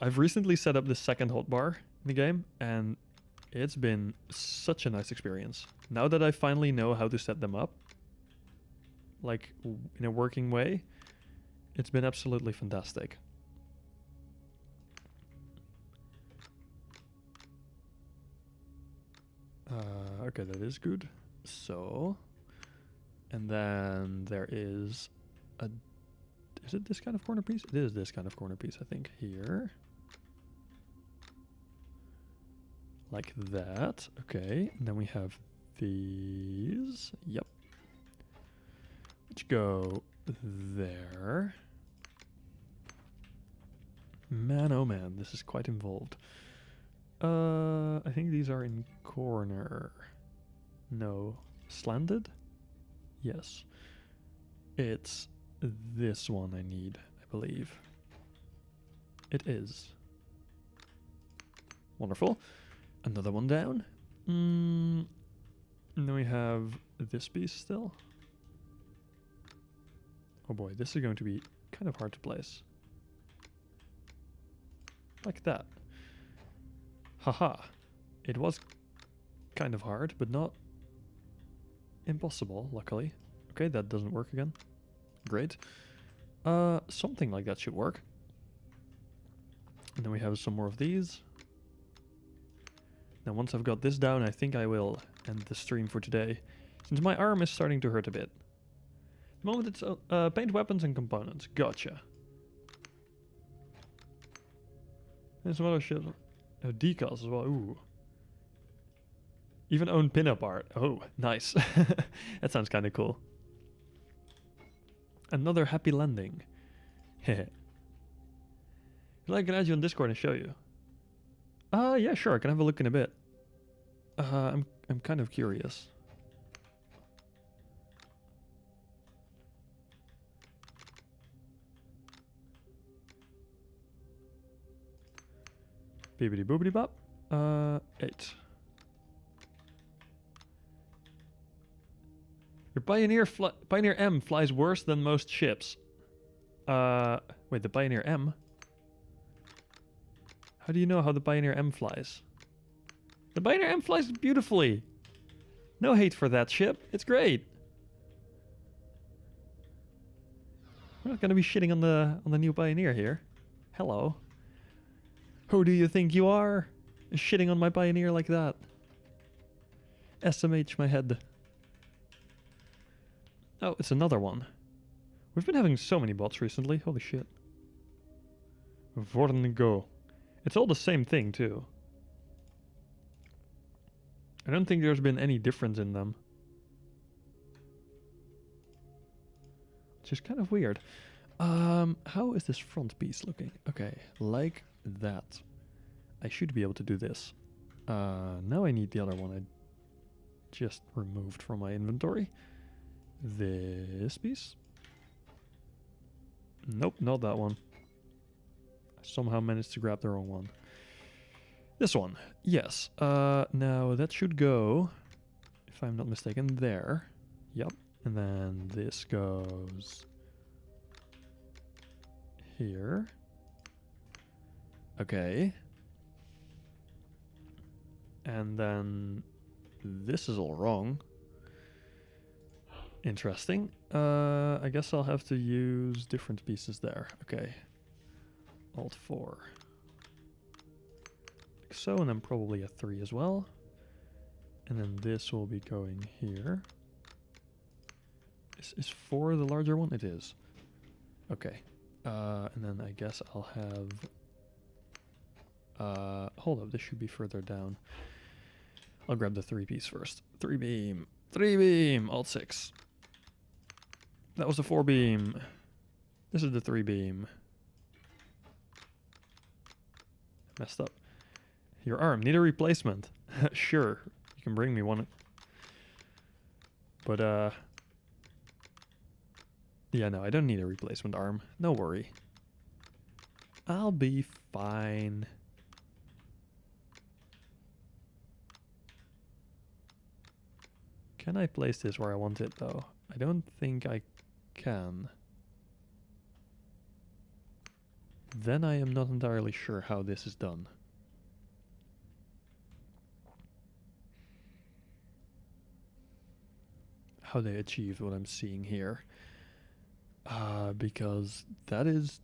I've recently set up the second hotbar in the game, and it's been such a nice experience. Now that I finally know how to set them up, like in a working way, it's been absolutely fantastic. Okay, that is good. So, and then there is a... Is it this kind of corner piece? It is this kind of corner piece, I think. Here. Like that. Okay, and then we have these. Yep. Which go there. Man, oh man, this is quite involved. I think these are in corner. No. Slanted? Yes. It's this one I need, I believe. It is. Wonderful. Another one down. And then we have this piece still. Oh boy, this is going to be kind of hard to place. Like that. Haha. It was kind of hard, but not impossible, luckily. Okay, that doesn't work again. Great. Something like that should work. And then we have some more of these. Now once I've got this down, I think I will end the stream for today, since my arm is starting to hurt a bit. At the moment it's paint weapons and components. Gotcha. There's some other shit. Oh, decals as well. Ooh. Even own pinup art. Oh, nice. That sounds kind of cool. Another happy landing. Heh. I can add you on Discord and show you. Yeah, sure. I can have a look in a bit. I'm kind of curious. Bibbidi boobidi bop. 8. Your Pioneer M flies worse than most ships. Wait, the Pioneer M? How do you know how the Pioneer M flies? The Pioneer M flies beautifully. No hate for that ship. It's great. We're not going to be shitting on the new Pioneer here. Hello. Who do you think you are? Shitting on my Pioneer like that. SMH my head. Oh, it's another one. We've been having so many bots recently. Holy shit. Vornigo. It's all the same thing, too. I don't think there's been any difference in them. Which is kind of weird. How is this front piece looking? Okay, like that. I should be able to do this. Now I need the other one I just removed from my inventory. This piece? Nope, not that one. I somehow managed to grab the wrong one. This one, yes. Now that should go, if I'm not mistaken, there. Yep. And then this goes here. Okay. And then this is all wrong. Interesting. I guess I'll have to use different pieces there. Okay. Alt 4. Like so, and then probably a 3 as well. And then this will be going here. Is 4 the larger one? It is. Okay. And then I guess I'll have... hold up, this should be further down. I'll grab the 3 piece first. 3 beam. 3 beam. Alt 6. That was the 4 beam. This is the 3 beam. Messed up. Your arm. Need a replacement. Sure. You can bring me one. But, yeah, no, I don't need a replacement arm. No worry. I'll be fine. Can I place this where I want it, though? I don't think I can. Then I am not entirely sure how this is done. How they achieved what I'm seeing here. Because that is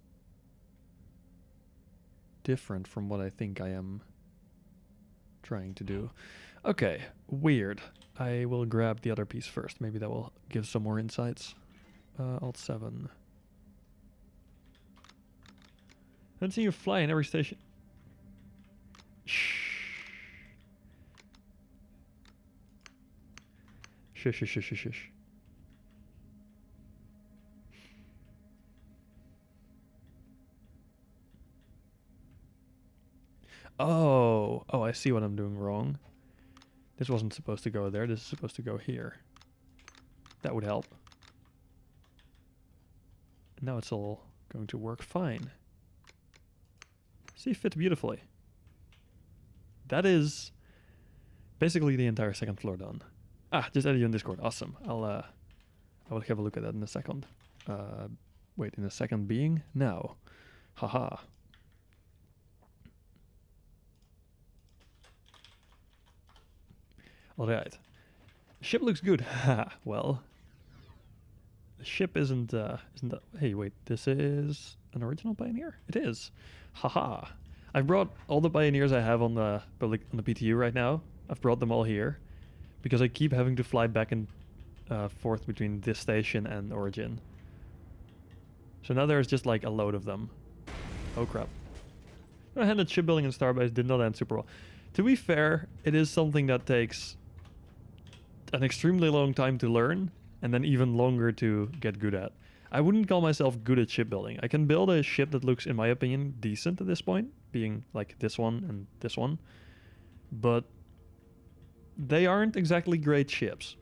different from what I think I am trying to do. Okay, weird. I will grab the other piece first. Maybe that will give some more insights. Alt 7. I haven't seen you fly in every station. Shh. Shush, shush, shush, shush, shush. Oh, I see what I'm doing wrong. This wasn't supposed to go there. This is supposed to go here. That would help. Now it's all going to work fine. See, fit beautifully. That is basically the entire second floor done. Ah, just added you on Discord. Awesome. I will have a look at that in a second. Wait, in a second being? Now. Haha. Alright. Ship looks good. Well, the ship isn't that... Hey, wait, this is an original Pioneer? It is. Haha. I've brought all the Pioneers I have on the PTU right now. I've brought them all here. Because I keep having to fly back and forth between this station and Origin. So now there's just like a load of them. Oh crap. I handed shipbuilding in Starbase did not end super well. To be fair, it is something that takes an extremely long time to learn, and then even longer to get good at. I wouldn't call myself good at shipbuilding. I can build a ship that looks, in my opinion, decent at this point, being like this one and this one. But they aren't exactly great ships.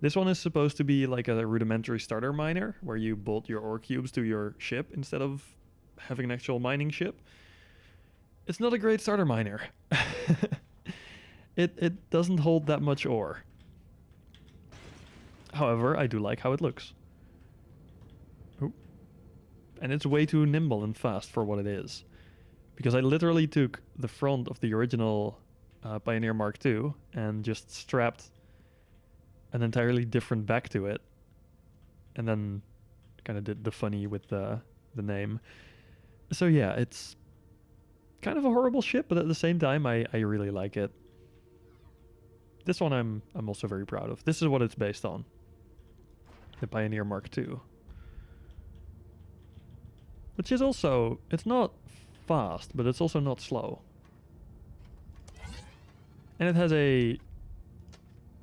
This one is supposed to be like a rudimentary starter miner, where you bolt your ore cubes to your ship instead of having an actual mining ship. It's not a great starter miner. It doesn't hold that much ore. However, I do like how it looks. Ooh. And it's way too nimble and fast for what it is. Because I literally took the front of the original Pioneer Mark II and just strapped an entirely different back to it. And then kind of did the funny with the name. So yeah, it's kind of a horrible ship, but at the same time, I really like it. This one I'm also very proud of. This is what it's based on. the Pioneer Mark II. Which is also, it's not fast, but it's also not slow. And it has a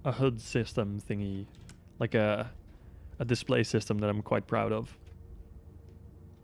HUD system thingy, like a display system that I'm quite proud of.